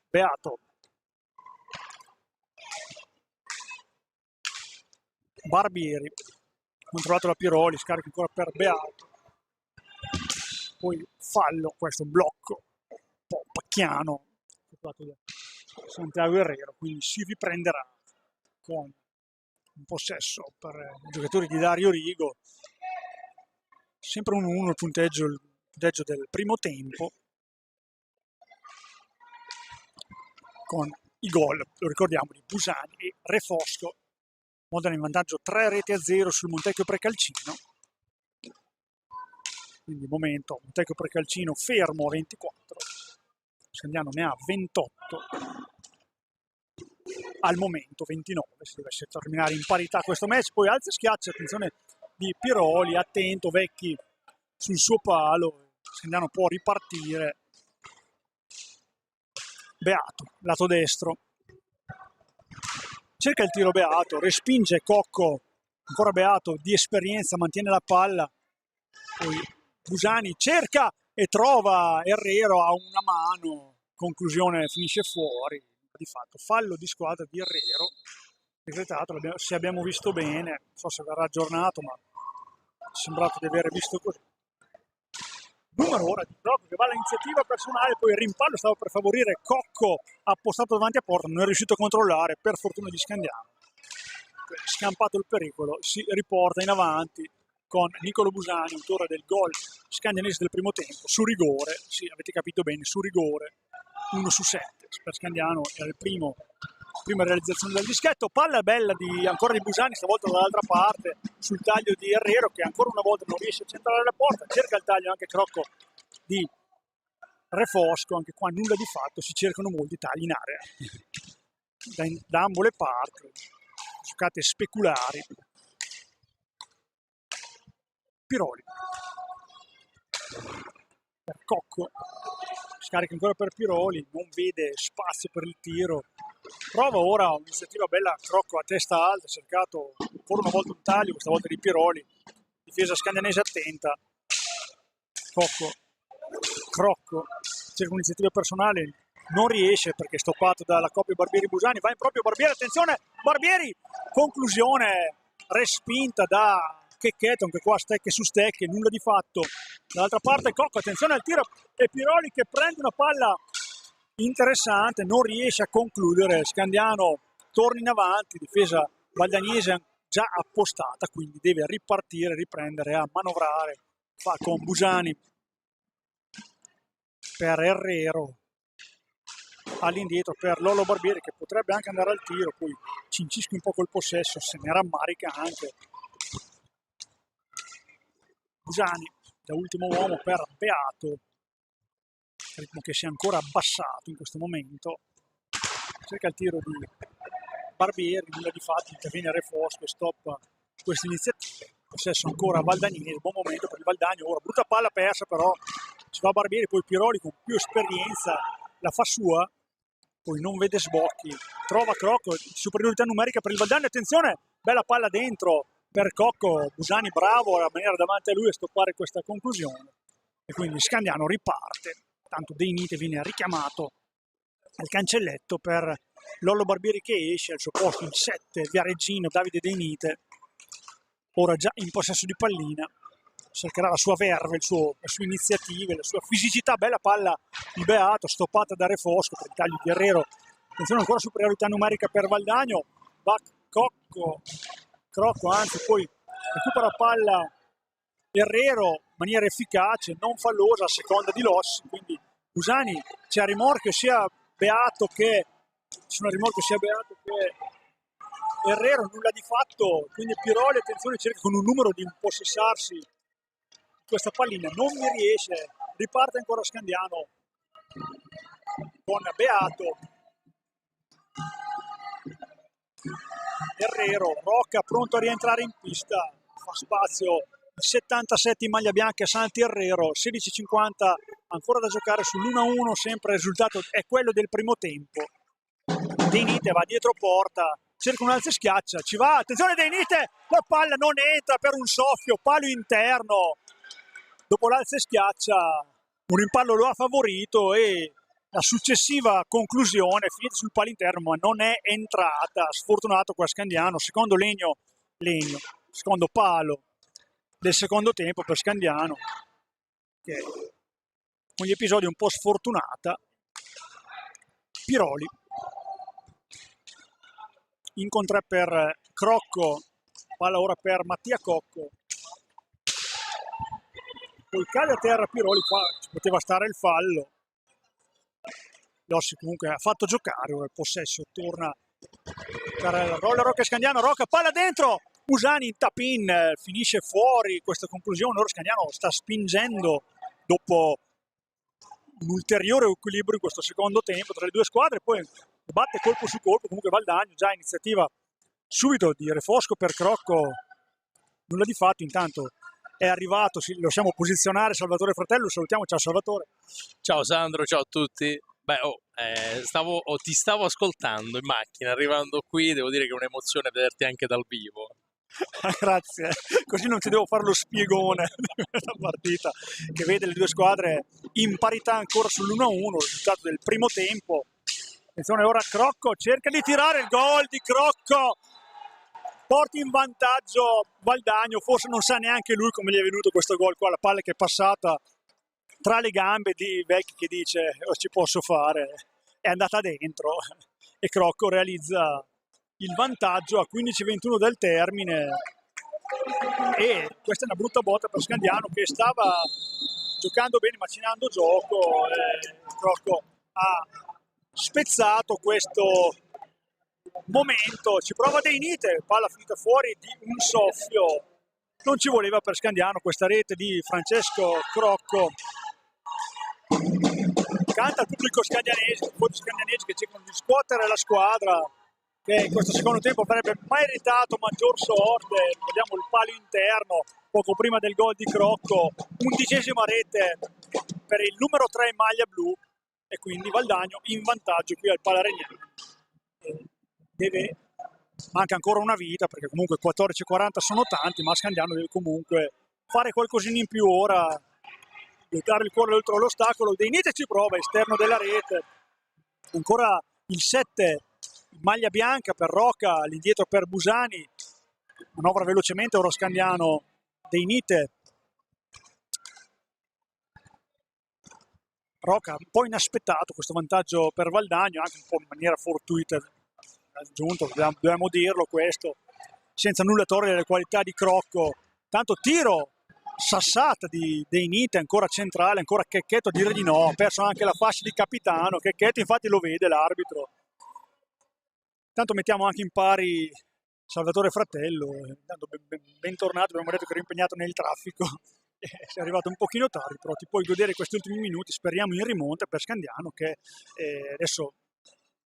Beato, Barbieri, controllato da Piroli, scarica ancora per Beato, poi fallo, questo blocco un po' pacchiano da Santiago Herrero, quindi si riprenderà con un possesso per i giocatori di Dario Rigo, sempre 1-1 il punteggio del primo tempo, con i gol, lo ricordiamo, di Busani e Refosco. Modena in vantaggio 3-0 sul Montecchio Precalcino, quindi momento Montecchio Precalcino fermo a 24, Scandiano ne ha 28, al momento 29, si dovesse terminare in parità questo match, poi alza e schiaccia, attenzione di Piroli, attento Vecchi sul suo palo, Scandiano può ripartire, Beato, lato destro, cerca il tiro Beato, respinge Cocco, ancora Beato di esperienza, mantiene la palla, poi Busani cerca e trova Herrero a una mano, conclusione finisce fuori, di fatto fallo di squadra di Herrero, decretato, se abbiamo visto bene, non so se verrà aggiornato ma è sembrato di aver visto così. Numero ora di Crocco che va all'iniziativa personale, poi il rimpallo stava per favorire Cocco appostato davanti a porta, non è riuscito a controllare, per fortuna di Scandiano, scampato il pericolo, si riporta in avanti con Nicolo Busani, autore del gol scandianese del primo tempo, su rigore, sì, avete capito bene, su rigore, 1-7 per Scandiano, era il prima realizzazione del dischetto, palla bella ancora di Busani, stavolta dall'altra parte, sul taglio di Herrero che ancora una volta non riesce a centrare la porta, cerca il taglio anche Crocco di Refosco, anche qua nulla di fatto, si cercano molti tagli in area, da ambo le parti, giocate speculari. Piroli per Cocco, scarica ancora per Piroli, non vede spazio per il tiro, prova ora un'iniziativa bella Crocco a testa alta, ha cercato ancora una volta un taglio, questa volta di Piroli, difesa scandianese attenta, Crocco cerca un'iniziativa personale, non riesce perché è stoppato dalla coppia Barbieri-Busani, va in proprio Barbieri, attenzione Barbieri, conclusione respinta da Checchetto, anche qua stecche su stecche, nulla di fatto. Dall'altra parte Cocco, attenzione al tiro e Piroli che prende una palla interessante, non riesce a concludere, Scandiano torna in avanti, difesa valdagnese già appostata, quindi deve ripartire, riprendere a manovrare, fa con Busani per Herrero, all'indietro per Lollo Barbieri che potrebbe anche andare al tiro, poi cincischi un po' col possesso, se ne rammarica anche. Busani da ultimo uomo per Beato, ritmo che si è ancora abbassato in questo momento, cerca il tiro di Barbieri, nulla di fatto, interviene Refosco e stoppa questa iniziativa, possesso ancora Valdagnini, buon momento per il Valdagno, ora brutta palla persa però, ci va Barbieri, poi Piroli con più esperienza la fa sua, poi non vede sbocchi, trova Crocco, superiorità numerica per il Valdagno, attenzione, bella palla dentro per Cocco, Busani bravo a rimanere davanti a lui e stoppare questa conclusione e quindi Scandiano riparte, tanto De Nite viene richiamato al cancelletto per Lollo Barbieri che esce al suo posto il 7 Viareggino Davide De Nite, ora già in possesso di pallina, cercherà la sua verve, le sue iniziative, la sua fisicità, bella palla di Beato stoppata da Refosco per il taglio di Herrero, attenzione ancora superiorità numerica per Valdagno, va Crocco anzi poi recupera palla Herrero in maniera efficace, non fallosa a seconda di Lossi, quindi Busani c'è a rimorchio sia Beato che Herrero, nulla di fatto, quindi Piroli attenzione, cerca con un numero di impossessarsi questa pallina, non mi riesce, riparte ancora Scandiano con Beato, Herrero, Rocca pronto a rientrare in pista, fa spazio il 77 in maglia bianca Santi Herrero, 16:50 ancora da giocare sull'1-1, sempre il risultato è quello del primo tempo. De Nite va dietro porta, cerca un alzo e schiaccia, ci va, attenzione De Nite, la palla non entra per un soffio, palo interno, dopo l'alzo e schiaccia un impallo lo ha favorito e la successiva conclusione è finita sul palo interno ma non è entrata, sfortunato qua Scandiano, secondo secondo palo del secondo tempo per Scandiano, che con gli episodi un po' sfortunata. Piroli incontra per Crocco, palla ora per Mattia Cocco, poi cade a terra Piroli, qua ci poteva stare il fallo. Lossi comunque ha fatto giocare, ora il possesso torna per Roller Rocca e Scandiano, Rocca palla dentro, Busani in tap-in, finisce fuori questa conclusione, ora Scandiano sta spingendo dopo un ulteriore equilibrio in questo secondo tempo tra le due squadre, poi batte colpo su colpo, comunque Valdagno già iniziativa subito di Refosco per Crocco, nulla di fatto, intanto è arrivato, lo possiamo posizionare Salvatore Fratello, salutiamo, ciao Salvatore. Ciao Sandro, ciao a tutti. Beh, ti stavo ascoltando in macchina, arrivando qui, devo dire che è un'emozione vederti anche dal vivo. Grazie, così non ti devo fare lo spiegone di questa partita che vede le due squadre in parità ancora sull'1-1, il risultato del primo tempo. Attenzione ora Crocco, cerca di tirare il gol di Crocco, porta in vantaggio Valdagno, forse non sa neanche lui come gli è venuto questo gol qua, la palla che è passata tra le gambe di Vecchi che dice ci posso fare, è andata dentro e Crocco realizza il vantaggio a 15-21 del termine e questa è una brutta botta per Scandiano che stava giocando bene, macinando gioco, Crocco ha spezzato questo momento, ci prova De Nite, palla finita fuori di un soffio, non ci voleva per Scandiano questa rete di Francesco Crocco. Canta il pubblico scandianese, i tifosi scandianesi che cercano di scuotere la squadra che in questo secondo tempo avrebbe meritato maggior sorte. Vediamo il palo interno poco prima del gol di Crocco, 11ª rete per il numero 3 in maglia blu e quindi Valdagno in vantaggio qui al Palaregnano. Manca ancora una vita perché comunque 14:40 sono tanti, ma Scandiano deve comunque fare qualcosina in più ora, buttare il cuore oltre l'ostacolo. De Nite ci prova, esterno della rete, ancora il 7 maglia bianca per Rocca, all'indietro per Busani, manovra velocemente ora Scandiano, De Nite, Rocca un po' inaspettato questo vantaggio per Valdagno, anche un po' in maniera fortuita aggiunto, dobbiamo dirlo questo, senza nulla togliere le qualità di Crocco. Tanto tiro, sassata di De Nite, ancora centrale, ancora Checchetto a dire di no, ha perso anche la fascia di capitano, Checchetto infatti lo vede l'arbitro. Tanto mettiamo anche in pari Salvatore Fratello, bentornato, abbiamo detto che era impegnato nel traffico, sei arrivato un pochino tardi, però ti puoi godere questi ultimi minuti, speriamo in rimonta per Scandiano che adesso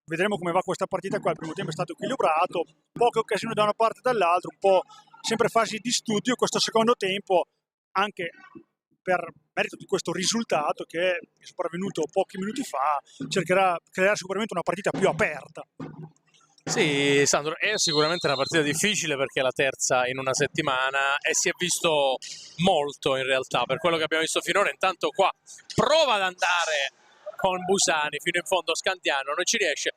vedremo come va questa partita qua. Il primo tempo è stato equilibrato, poche occasioni da una parte e dall'altra, un po' sempre fasi di studio. Questo secondo tempo, anche per merito di questo risultato che è sopravvenuto pochi minuti fa, cercherà di creare sicuramente una partita più aperta. Sì, Sandro, è sicuramente una partita difficile perché è la terza in una settimana e si è visto molto in realtà per quello che abbiamo visto finora. Intanto qua prova ad andare con Busani fino in fondo, Scandiano non ci riesce.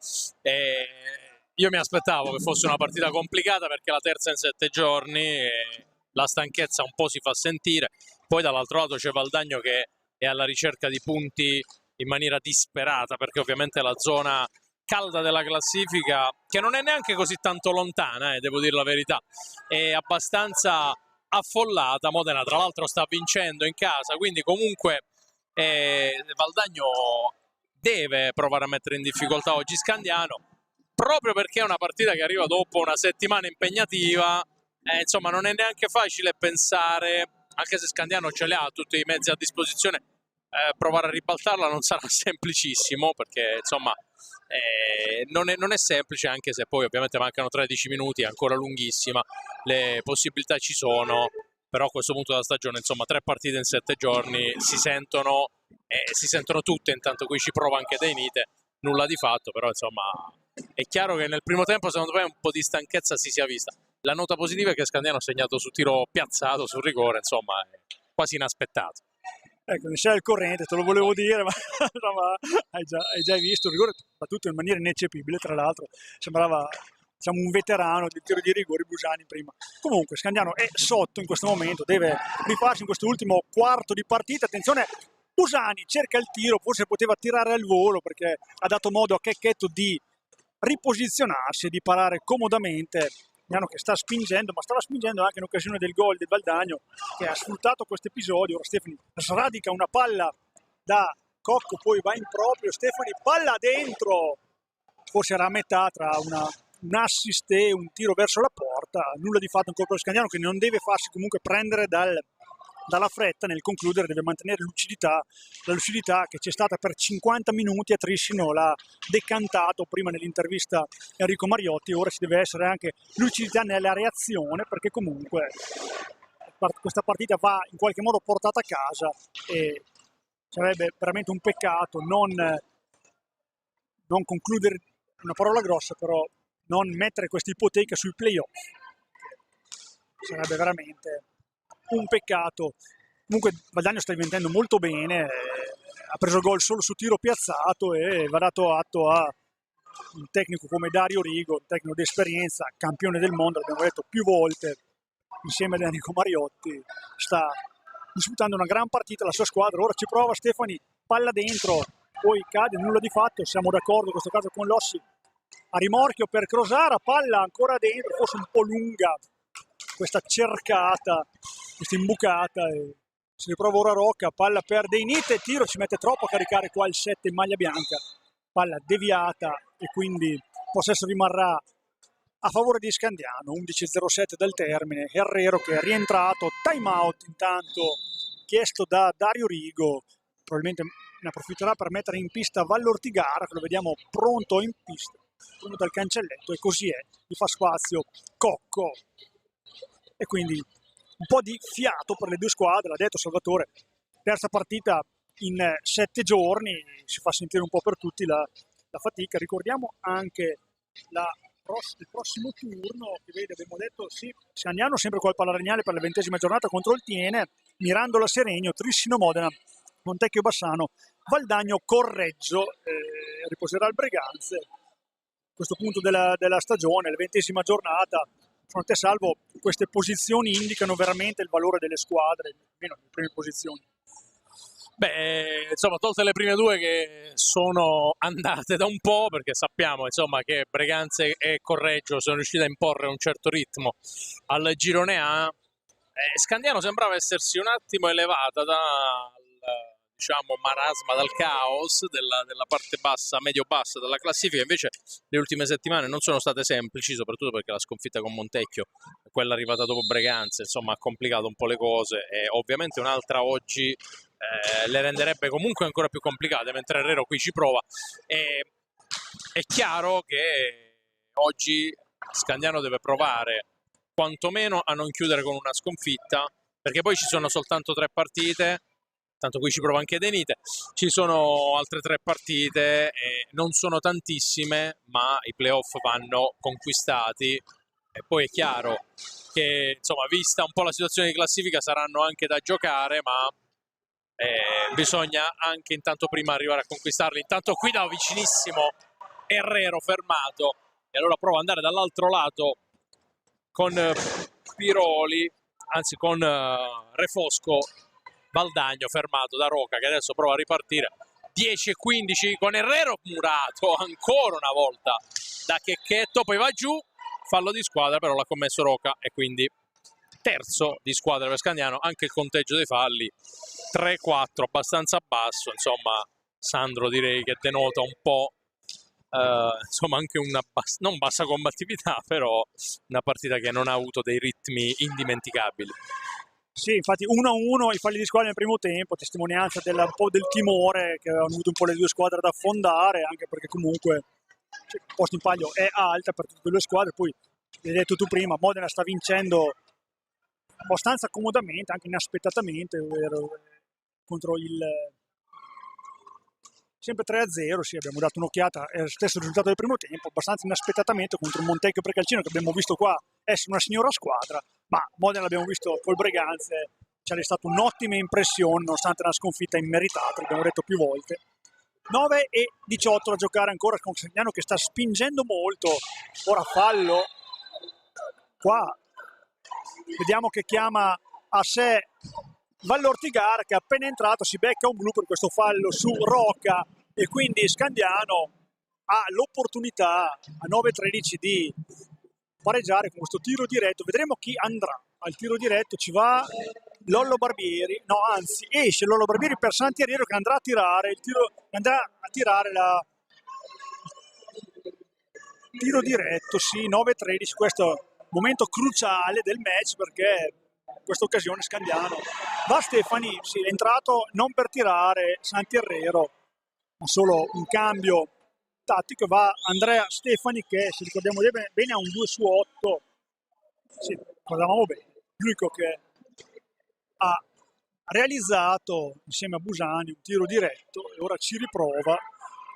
Io mi aspettavo che fosse una partita complicata perché la terza in 7 giorni la stanchezza un po' si fa sentire. Poi dall'altro lato c'è Valdagno che è alla ricerca di punti in maniera disperata perché ovviamente la zona calda della classifica, che non è neanche così tanto lontana, devo dire la verità, è abbastanza affollata. Modena tra l'altro sta vincendo in casa, quindi comunque Valdagno deve provare a mettere in difficoltà oggi Scandiano, proprio perché è una partita che arriva dopo una settimana impegnativa. Insomma, non è neanche facile pensare, anche se Scandiano ce li ha tutti i mezzi a disposizione, provare a ribaltarla non sarà semplicissimo, perché insomma non è semplice, anche se poi ovviamente mancano 13 minuti, è ancora lunghissima, le possibilità ci sono, però a questo punto della stagione, insomma, 3 partite in 7 giorni si sentono tutte. Intanto qui ci prova anche Deinite, nulla di fatto, però insomma è chiaro che nel primo tempo secondo me un po' di stanchezza si sia vista. La nota positiva è che Scandiano ha segnato su tiro piazzato, sul rigore, insomma è quasi inaspettato. Ecco, ne sei al corrente, te lo volevo dire, ma insomma, hai già visto il rigore battuto in maniera ineccepibile, tra l'altro sembrava, diciamo, un veterano del tiro di rigore, Busani prima. Comunque Scandiano è sotto in questo momento, deve rifarsi in questo ultimo quarto di partita. Attenzione, Busani cerca il tiro, forse poteva tirare al volo perché ha dato modo a Checchetto di riposizionarsi e di parare comodamente. Scandiano che sta spingendo, ma stava spingendo anche in occasione del gol del Valdagno, che ha sfruttato questo episodio. Ora Stefani sradica una palla da Cocco, poi va in proprio Stefani, palla dentro, forse era a metà tra un assist e un tiro verso la porta. Nulla di fatto ancora per Scandiano, che non deve farsi comunque prendere dalla fretta nel concludere, deve mantenere la lucidità che c'è stata per 50 minuti a Trissino, l'ha decantato prima nell'intervista Enrico Mariotti. Ora ci deve essere anche lucidità nella reazione, perché comunque questa partita va in qualche modo portata a casa e sarebbe veramente un peccato non concludere, una parola grossa, però non mettere questa ipoteca sui playoff. Sarebbe veramente un peccato. Comunque Valdagno sta diventando molto bene, ha preso gol solo su tiro piazzato e va dato atto a un tecnico come Dario Rigo, un tecnico di esperienza, campione del mondo, l'abbiamo detto più volte, insieme ad Enrico Mariotti. Sta disputando una gran partita la sua squadra. Ora ci prova Stefani, palla dentro, poi cade, nulla di fatto. Siamo d'accordo in questo caso con Lossi, a rimorchio per Crosara, palla ancora dentro, forse un po' lunga questa cercata, questa imbucata, e si riprova ora Rocca, palla per Deinite, tiro, ci mette troppo a caricare qua il 7 in maglia bianca, palla deviata e quindi possesso rimarrà a favore di Scandiano. 11:07 dal termine, Herrero che è rientrato, time out intanto chiesto da Dario Rigo, probabilmente ne approfitterà per mettere in pista Vallortigara, che lo vediamo pronto in pista, pronto dal cancelletto, e così è, gli fa spazio Cocco. E quindi un po' di fiato per le due squadre, l'ha detto Salvatore, terza partita in 7 giorni, si fa sentire un po' per tutti la fatica. Ricordiamo anche il prossimo turno, che vede, abbiamo detto, sì, Scandiano sempre col Palaregnale per la 20ª giornata contro il Tiene, Mirandola Seregno, Trissino Modena, Montecchio Bassano, Valdagno Correggio, riposerà il Breganze. A questo punto della stagione, la 20ª giornata, secondo te, Salvo, queste posizioni indicano veramente il valore delle squadre, almeno le prime posizioni? Beh, insomma, tolte le prime due che sono andate da un po', perché sappiamo insomma che Breganze e Correggio sono riusciti a imporre un certo ritmo al girone A. Scandiano sembrava essersi un attimo elevata dal, diciamo, marasma, dal caos della parte bassa, medio-bassa della classifica. Invece le ultime settimane non sono state semplici, soprattutto perché la sconfitta con Montecchio, quella arrivata dopo Breganze, insomma, ha complicato un po' le cose, e ovviamente un'altra oggi le renderebbe comunque ancora più complicate, mentre Herrero qui ci prova. È chiaro che oggi Scandiano deve provare quantomeno a non chiudere con una sconfitta, perché poi ci sono soltanto 3 partite, tanto qui ci prova anche Deinite, ci sono altre 3 partite, non sono tantissime, ma i playoff vanno conquistati, e poi è chiaro che, insomma, vista un po' la situazione di classifica, saranno anche da giocare, ma bisogna anche intanto prima arrivare a conquistarli. Intanto qui da vicinissimo Herrero fermato, e allora prova ad andare dall'altro lato con Piroli, anzi con Refosco. Valdagno fermato da Rocca, che adesso prova a ripartire. 10-15 con Herrero, murato ancora una volta da Checchetto, poi va giù, fallo di squadra, però l'ha commesso Rocca e quindi terzo di squadra per Scandiano, anche il conteggio dei falli 3-4 abbastanza basso, insomma Sandro direi che denota un po' insomma anche una non bassa combattività, però una partita che non ha avuto dei ritmi indimenticabili. Sì, infatti 1-1 i falli di squadra nel primo tempo, testimonianza un po' del timore che hanno avuto un po' le due squadre da affondare, anche perché comunque il posto in palio è alta per tutte e due le squadre. Poi, l'hai detto tu prima, Modena sta vincendo abbastanza comodamente, anche inaspettatamente, contro il sempre 3-0, sì, abbiamo dato un'occhiata, è lo stesso risultato del primo tempo, abbastanza inaspettatamente contro un Montecchio Precalcino che abbiamo visto qua essere una signora squadra, ma Modena l'abbiamo visto col Breganze, ci è stata un'ottima impressione nonostante una sconfitta immeritata, l'abbiamo detto più volte. 9-18 a giocare ancora con Scandiano che sta spingendo molto, ora fallo, qua vediamo che chiama a sé Vallortigara che appena entrato si becca un blu per questo fallo su Rocca e quindi Scandiano ha l'opportunità a 9-13 di pareggiare con questo tiro diretto. Vedremo chi andrà al tiro diretto, ci va Lollo Barbieri, no anzi esce Lollo Barbieri per Santi Herrero che andrà a tirare il tiro, andrà a tirare la tiro diretto, sì, 9-13, questo momento cruciale del match perché in questa occasione Scandiano va Stefani, sì, è entrato non per tirare Santi Herrero ma solo un cambio tattico, va Andrea Stefani che se ricordiamo bene ha un 2 su 8, sì, ricordavamo bene, l'unico che ha realizzato insieme a Busani un tiro diretto e ora ci riprova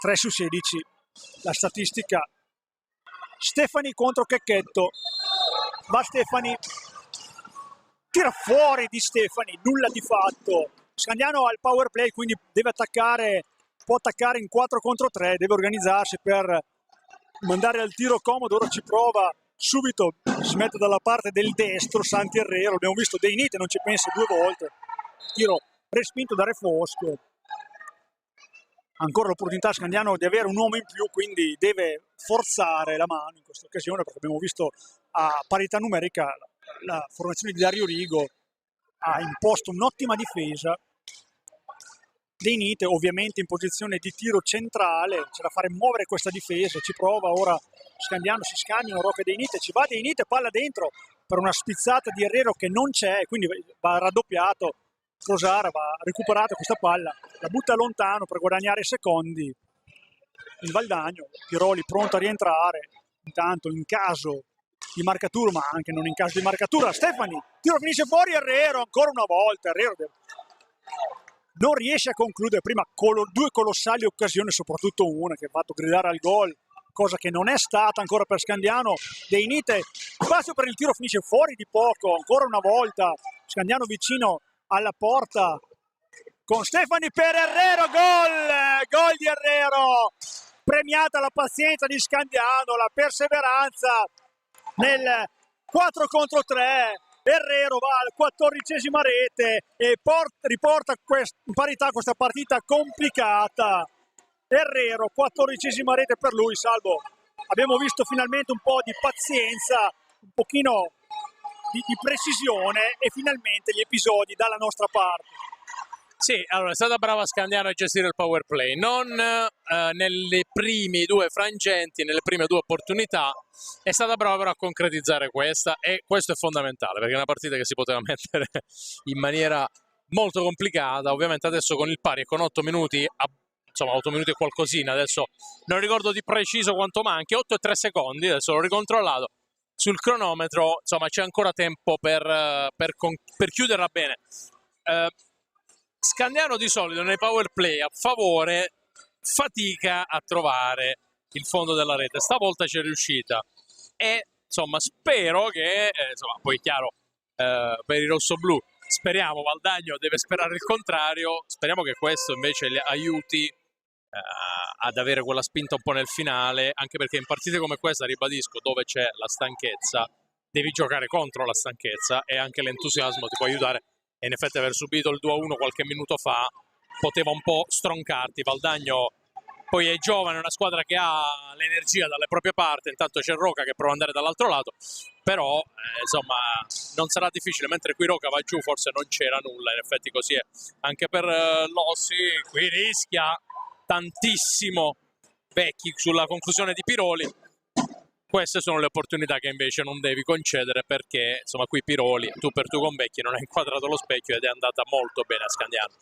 3 su 16 la statistica. Stefani contro Checchetto, va Stefani, tira fuori di Stefani, nulla di fatto. Scandiano ha il power play, quindi deve attaccare, può attaccare in 4 contro 3, deve organizzarsi per mandare al tiro comodo, ora ci prova subito, si mette dalla parte del destro Santi Herrero, abbiamo visto Dei Nite, non ci pensa 2 volte, tiro respinto da Re Fosco. Ancora l'opportunità Scandiano di avere un uomo in più, quindi deve forzare la mano in questa occasione perché abbiamo visto a parità numerica la formazione di Dario Rigo ha imposto un'ottima difesa. Dei Nite ovviamente in posizione di tiro centrale, c'è da fare muovere questa difesa, ci prova ora Scandiano, si scambiano Rocca e Dei Nite, ci va Dei Nite, palla dentro per una spizzata di Herrero che non c'è, quindi va raddoppiato. Crosara va recuperata questa palla, la butta lontano per guadagnare secondi il Valdagno, Piroli pronto a rientrare, intanto in caso di marcatura ma anche non in caso di marcatura Stefani, tiro finisce fuori Herrero ancora una volta, Herrero non riesce a concludere, prima due colossali occasioni, soprattutto una che ha fatto gridare al gol, cosa che non è stata ancora per Scandiano. Dei Nite, spazio per il tiro finisce fuori di poco, ancora una volta Scandiano vicino alla porta con Stefani per Herrero, gol di Herrero, premiata la pazienza di Scandiano, la perseveranza nel 4 contro 3, Herrero va al 14ª rete e riporta in parità questa partita complicata. Herrero, 14ª rete per lui, Salvo, abbiamo visto finalmente un po' di pazienza, un pochino di precisione e finalmente gli episodi dalla nostra parte. Sì, allora è stata brava Scandiano a gestire il power play, non nelle primi 2 frangenti, nelle prime 2 opportunità, è stata brava però a concretizzare questa e questo è fondamentale perché è una partita che si poteva mettere in maniera molto complicata, ovviamente adesso con il pari e con 8 minuti, insomma 8 minuti e qualcosina, adesso non ricordo di preciso quanto manchi, 8 e 3 secondi, adesso l'ho ricontrollato sul cronometro, insomma c'è ancora tempo per chiuderla bene. Scandiano di solito nei power play a favore fatica a trovare il fondo della rete, stavolta ci è riuscita e insomma spero che insomma, poi è chiaro per i rossoblù speriamo, Valdagno deve sperare il contrario, speriamo che questo invece li aiuti ad avere quella spinta un po' nel finale, anche perché in partite come questa, ribadisco, dove c'è la stanchezza devi giocare contro la stanchezza e anche l'entusiasmo ti può aiutare. E in effetti aver subito il 2-1 qualche minuto fa poteva un po' stroncarti. Valdagno poi è giovane, è una squadra che ha l'energia dalle proprie parti, intanto c'è Rocca che prova ad andare dall'altro lato, però insomma non sarà difficile, mentre qui Roca va giù forse non c'era nulla, in effetti così è anche per Lossi. Qui rischia tantissimo Vecchi sulla conclusione di Piroli. Queste sono le opportunità che invece non devi concedere, perché insomma qui Piroli tu per tu con Vecchi non ha inquadrato lo specchio ed è andata molto bene a Scandiano.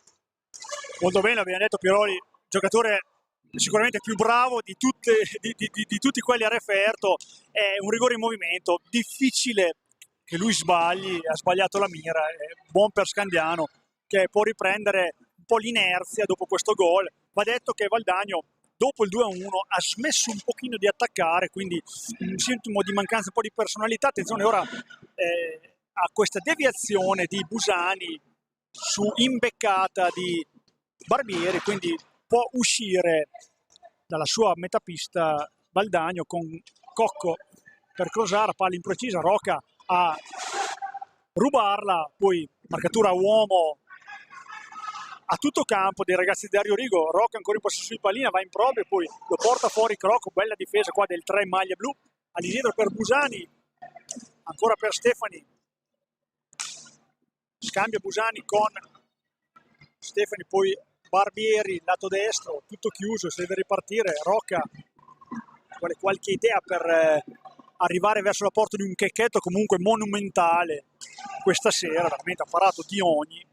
Molto bene, abbiamo detto Piroli, giocatore sicuramente più bravo di tutti quelli a referto. È un rigore in movimento, difficile che lui sbagli, ha sbagliato la mira, è buon per Scandiano che può riprendere un po' l'inerzia dopo questo gol. Va detto che Valdagno dopo il 2-1 ha smesso un pochino di attaccare, quindi un sintomo di mancanza un po' di personalità. Attenzione ora a questa deviazione di Busani su imbeccata di Barbieri, quindi può uscire dalla sua metapista Valdagno con Cocco per crossare, palla imprecisa, Roca a rubarla, poi marcatura uomo a tutto campo dei ragazzi di Dario Rigo. Roca ancora in possesso di pallina, va in proprio, poi lo porta fuori Crocco, bella difesa qua del 3 in maglia blu, all'indietro per Busani, ancora per Stefani, scambia Busani con Stefani, poi Barbieri, lato destro, tutto chiuso, si deve ripartire, Roca vuole qualche idea per arrivare verso la porta di un Checchetto comunque monumentale questa sera, veramente ha parato di ogni.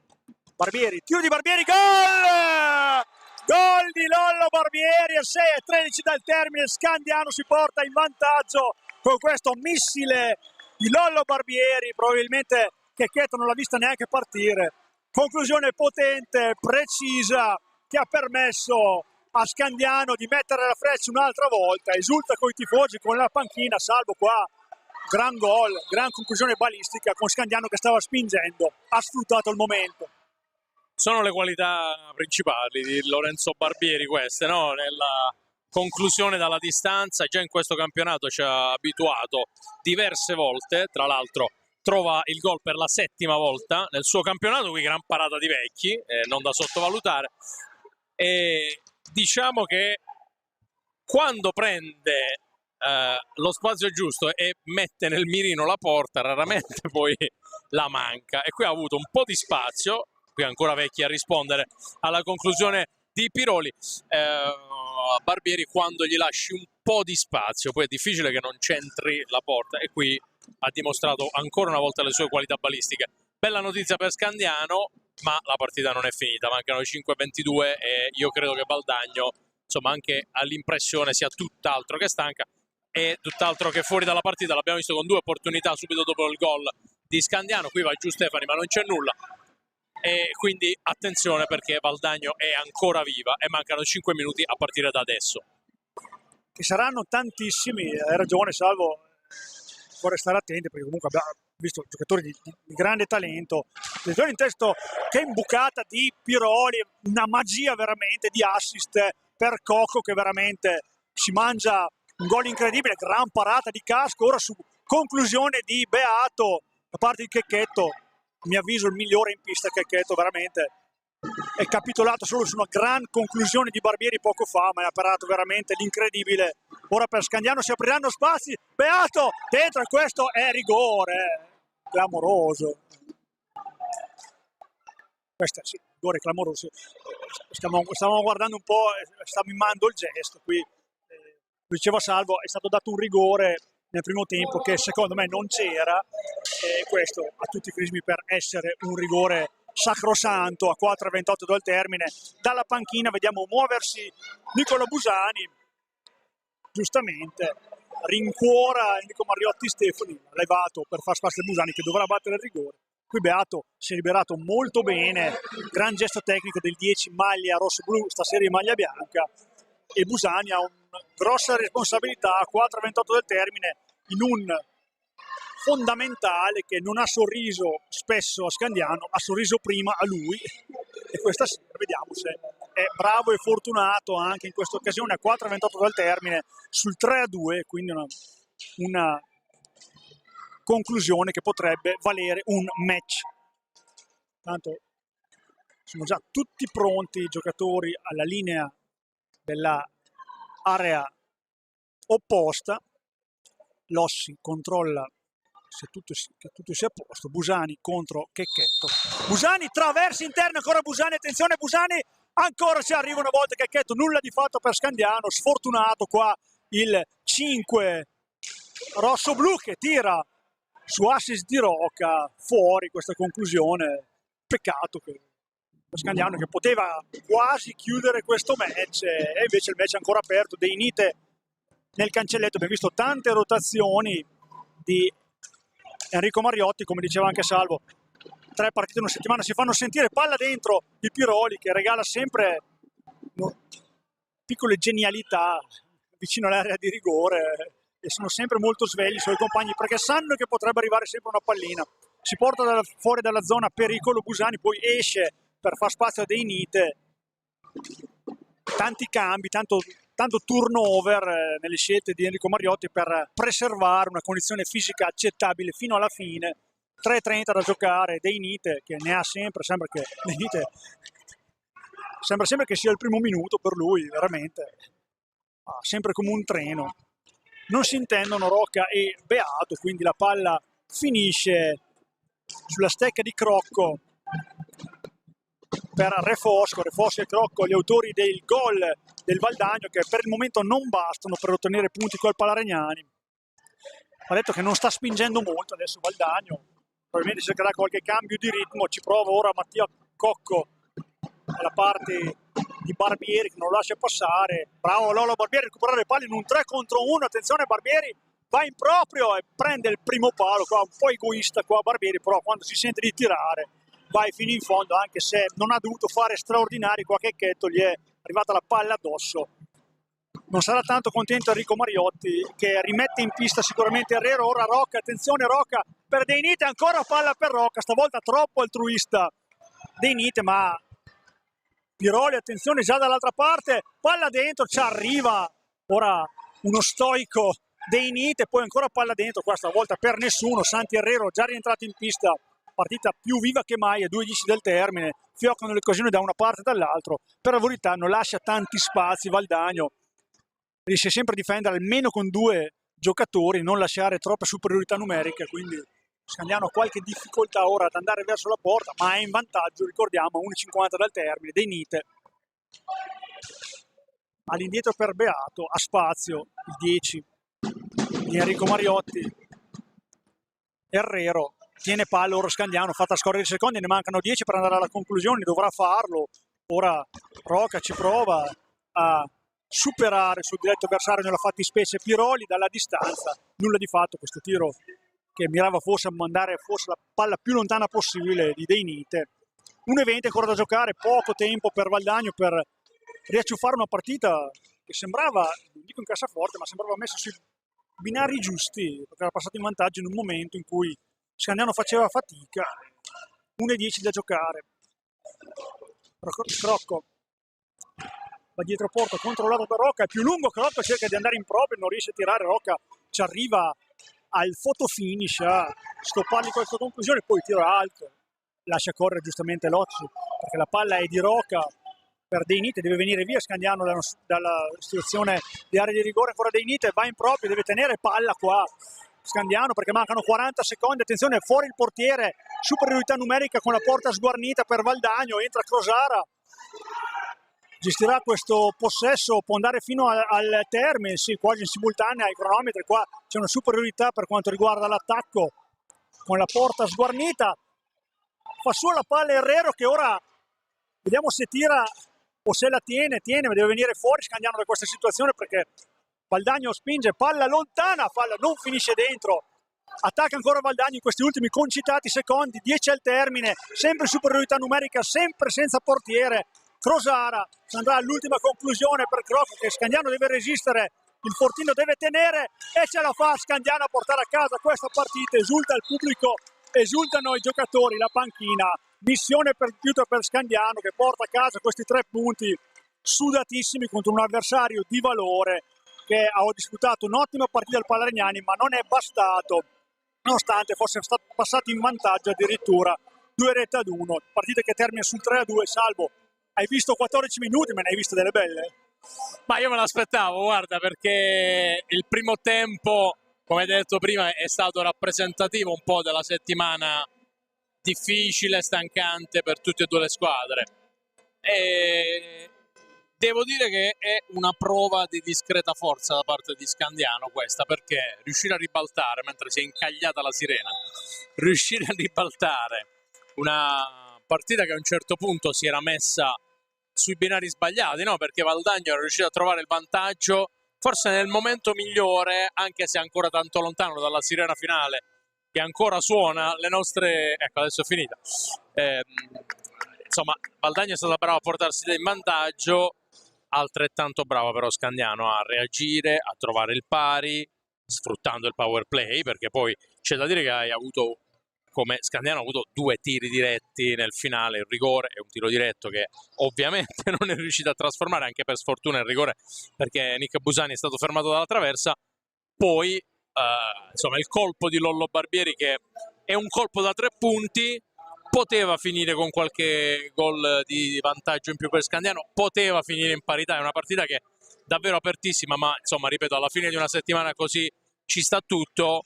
Barbieri, tiro di Barbieri, gol! Gol di Lollo Barbieri, a 6:13 dal termine, Scandiano si porta in vantaggio con questo missile di Lollo Barbieri, probabilmente Checchetto non l'ha vista neanche partire. Conclusione potente, precisa, che ha permesso a Scandiano di mettere la freccia un'altra volta, esulta coi tifosi, con la panchina, salvo qua, gran gol, gran conclusione balistica con Scandiano che stava spingendo, ha sfruttato il momento. Sono le qualità principali di Lorenzo Barbieri queste, no? Nella conclusione dalla distanza, già in questo campionato ci ha abituato diverse volte, tra l'altro trova il gol per la 7ª volta nel suo campionato, qui gran parata di Vecchi, non da sottovalutare, e diciamo che quando prende lo spazio giusto e mette nel mirino la porta, raramente poi la manca, e qui ha avuto un po' di spazio, qui ancora Vecchi a rispondere alla conclusione di Piroli. Barbieri quando gli lasci un po' di spazio poi è difficile che non centri la porta, e qui ha dimostrato ancora una volta le sue qualità balistiche. Bella notizia per Scandiano, ma la partita non è finita, mancano 5:22 e io credo che Valdagno insomma anche all'impressione sia tutt'altro che stanca e tutt'altro che fuori dalla partita. L'abbiamo visto con 2 opportunità subito dopo il gol di Scandiano, qui va giù Stefani ma non c'è nulla, e quindi attenzione perché Valdagno è ancora viva e mancano 5 minuti a partire da adesso. Che saranno tantissimi, hai ragione Salvo, può stare attenti perché comunque abbiamo visto giocatori di grande talento. Attenzione in testo, che imbucata di Piroli, una magia veramente di assist per Cocco che veramente si mangia un gol incredibile, gran parata di casco, ora su conclusione di Beato da parte di Checchetto, a mio avviso il migliore in pista Checchetto, veramente è capitolato solo su una gran conclusione di Barbieri poco fa, ma ha parato veramente l'incredibile. Ora per Scandiano si apriranno spazi, Beato dentro, e questo è rigore clamoroso. Questo è sì, rigore clamoroso. Stavamo guardando un po', sta mimando il gesto qui, diceva Salvo, è stato dato un rigore nel primo tempo che secondo me non c'era, e questo ha tutti i crismi per essere un rigore sacrosanto a 4:28 dal termine. Dalla panchina vediamo muoversi Nicola Busani, giustamente rincuora Enrico Mariotti Stefani, levato per far spazio a Busani che dovrà battere il rigore. Qui Beato si è liberato molto bene, gran gesto tecnico del 10 maglia rosso-blu, stasera in maglia bianca, e Busani ha una grossa responsabilità a 4:28 del termine in un fondamentale che non ha sorriso spesso a Scandiano, ha sorriso prima a lui, e questa sera vediamo se è bravo e fortunato anche in questa occasione a 4:28 dal termine sul 3-2, quindi una conclusione che potrebbe valere un match. Tanto sono già tutti pronti i giocatori alla linea dell'area opposta. Lossi controlla che tutto sia a posto. Busani contro Checchetto. Busani traversa interno, ancora Busani, attenzione Busani, ancora ci arriva una volta Checchetto, nulla di fatto per Scandiano, sfortunato qua il 5 rosso-blu che tira su assist di Rocca, fuori questa conclusione. Peccato per Scandiano che poteva quasi chiudere questo match e invece il match è ancora aperto. De Inite nel cancelletto, abbiamo visto tante rotazioni di Enrico Mariotti, come diceva anche Salvo, 3 partite in una settimana si fanno sentire, palla dentro di Piroli che regala sempre piccole genialità vicino all'area di rigore e sono sempre molto svegli i suoi compagni perché sanno che potrebbe arrivare sempre una pallina. Si porta fuori dalla zona pericolo Busani, poi esce per far spazio a De Inite. Tanti cambi, tanto turnover nelle scelte di Enrico Mariotti per preservare una condizione fisica accettabile fino alla fine. 3:30 da giocare, De Inite che ne ha sempre, sembra sempre che sia il primo minuto per lui, veramente sempre come un treno. Non si intendono Rocca e Beato, quindi la palla finisce sulla stecca di Crocco per Refosco e Crocco, gli autori del gol del Valdagno, che per il momento non bastano per ottenere punti col Palaregnani. Ha detto che non sta spingendo molto adesso Valdagno, probabilmente cercherà qualche cambio di ritmo. Ci prova ora Mattia Cocco alla parte di Barbieri che non lo lascia passare. Bravo Lolo Barbieri a recuperare le palle in un 3 contro 1. Attenzione, Barbieri va in proprio e prende il primo palo qua, un po' egoista qua Barbieri, però quando si sente di tirare vai fino in fondo, anche se non ha dovuto fare straordinari qua. Checchetto gli è arrivata la palla addosso. Non sarà tanto contento Enrico Mariotti che rimette in pista sicuramente Herrero. Ora Rocca, attenzione Rocca per De Inite, ancora palla per Rocca, stavolta troppo altruista De Inite, ma Piroli attenzione già dall'altra parte, palla dentro, ci arriva ora uno stoico De Inite, poi ancora palla dentro, qua stavolta per nessuno. Santi Herrero già rientrato in pista, partita più viva che mai a 2:10 del termine, fioccano le occasioni da una parte e dall'altro, per la verità non lascia tanti spazi Valdagno, riesce sempre a difendere almeno con 2 giocatori, non lasciare troppe superiorità numeriche, quindi Scandiano ha qualche difficoltà ora ad andare verso la porta, ma è in vantaggio, ricordiamo, a 1:50 dal termine. De Inite all'indietro per Beato, a spazio il 10 di Enrico Mariotti. Herrero tiene palla, ora Scandiano, fatta scorrere i secondi, ne mancano 10 per andare alla conclusione, dovrà farlo. Ora Rocca ci prova a superare sul diretto avversario nella fattispecie Piroli dalla distanza, nulla di fatto questo tiro che mirava forse a mandare la palla più lontana possibile di De Inite. 1:20 ancora da giocare, poco tempo per Valdagno per riacciuffare una partita che sembrava, non dico in cassaforte, ma sembrava messa sui binari giusti, perché era passato in vantaggio in un momento in cui Scandiano faceva fatica. 1:10 da giocare. Crocco va dietro porta, controllato da Rocca, è più lungo Crocco, cerca di andare in proprio, non riesce a tirare, Rocca ci arriva al photo finish a stoppargli questa conclusione, poi tira alto, lascia correre giustamente Lozzi perché la palla è di Rocca per De Inite, deve venire via Scandiano dalla situazione di area di rigore. Ancora De Inite va in proprio, deve tenere palla qua Scandiano perché mancano 40 secondi, attenzione, fuori il portiere, superiorità numerica con la porta sguarnita per Valdagno, entra Crosara, gestirà questo possesso, può andare fino al termine, sì, quasi in simultanea ai cronometri. Qua c'è una superiorità per quanto riguarda l'attacco con la porta sguarnita. Fa sua la palla Herrero che ora vediamo se tira o se la tiene, ma deve venire fuori Scandiano da questa situazione perché Valdagno spinge, palla lontana, palla non finisce dentro. Attacca ancora Valdagno in questi ultimi concitati secondi, 10 al termine, sempre superiorità numerica, sempre senza portiere. Crosara si andrà all'ultima conclusione per Crocco che Scandiano deve resistere, il fortino deve tenere e ce la fa Scandiano a portare a casa questa partita. Esulta il pubblico, esultano i giocatori, la panchina. Missione perduta per Scandiano che porta a casa questi 3 punti sudatissimi contro un avversario di valore che ha disputato un'ottima partita al Palaregnani, ma non è bastato nonostante fosse stato passato in vantaggio addirittura 2-1, partita che termina sul 3-2. Salvo, hai visto 14 minuti, ma ne hai viste delle belle? Ma io me l'aspettavo, guarda, perché il primo tempo come detto prima, è stato rappresentativo un po' della settimana difficile, stancante per tutte e due le squadre. E devo dire che è una prova di discreta forza da parte di Scandiano questa, perché riuscire a ribaltare mentre si è incagliata la sirena, riuscire a ribaltare una partita che a un certo punto si era messa sui binari sbagliati, no? Perché Valdagno era riuscito a trovare il vantaggio forse nel momento migliore, anche se ancora tanto lontano dalla sirena finale che ancora suona le nostre... Ecco, adesso è finita. Insomma, Valdagno è stato bravo a portarsi in vantaggio, altrettanto bravo però Scandiano a reagire, a trovare il pari, sfruttando il power play, perché poi c'è da dire che hai avuto, come Scandiano ha avuto 2 tiri diretti nel finale, il rigore e un tiro diretto che ovviamente non è riuscito a trasformare, anche per sfortuna il rigore, perché Nick Busani è stato fermato dalla traversa. Poi insomma il colpo di Lollo Barbieri, che è un colpo da 3 punti, poteva finire con qualche gol di vantaggio in più per Scandiano, poteva finire in parità. È una partita che è davvero apertissima, ma insomma ripeto, alla fine di una settimana così ci sta tutto.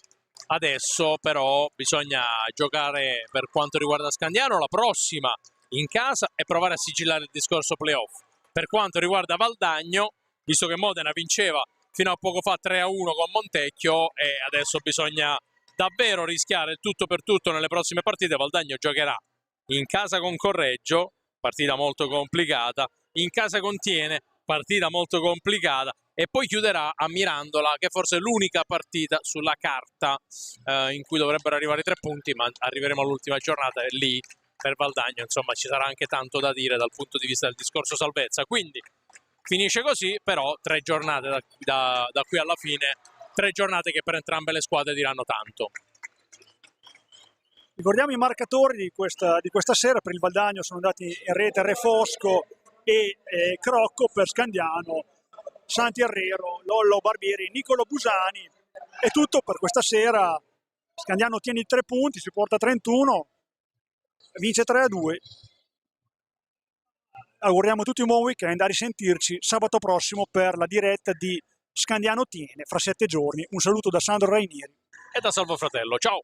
Adesso però bisogna giocare, per quanto riguarda Scandiano, la prossima in casa e provare a sigillare il discorso playoff. Per quanto riguarda Valdagno, visto che Modena vinceva fino a poco fa 3-1 con Montecchio, e adesso bisogna davvero rischiare il tutto per tutto nelle prossime partite. Valdagno giocherà in casa con Correggio, partita molto complicata, in casa con Tiene, partita molto complicata, e poi chiuderà a Mirandola, che forse è l'unica partita sulla carta in cui dovrebbero arrivare i 3 punti, ma arriveremo all'ultima giornata e lì per Valdagno insomma ci sarà anche tanto da dire dal punto di vista del discorso salvezza. Quindi finisce così, però 3 giornate da qui alla fine, 3 giornate che per entrambe le squadre diranno tanto. Ricordiamo i marcatori di questa sera. Per il Valdagno sono andati in rete Re Fosco e Crocco, per Scandiano Santi Herrero, Lollo Barbieri, Nicolo Busani. È tutto per questa sera. Scandiano ottiene i 3 punti, si porta a 31, vince 3-2. Auguriamo tutti un buon weekend, a risentirci sabato prossimo per la diretta di Scandiano Tiene fra 7 giorni. Un saluto da Sandro Rainieri E da Salvo Fratello, ciao!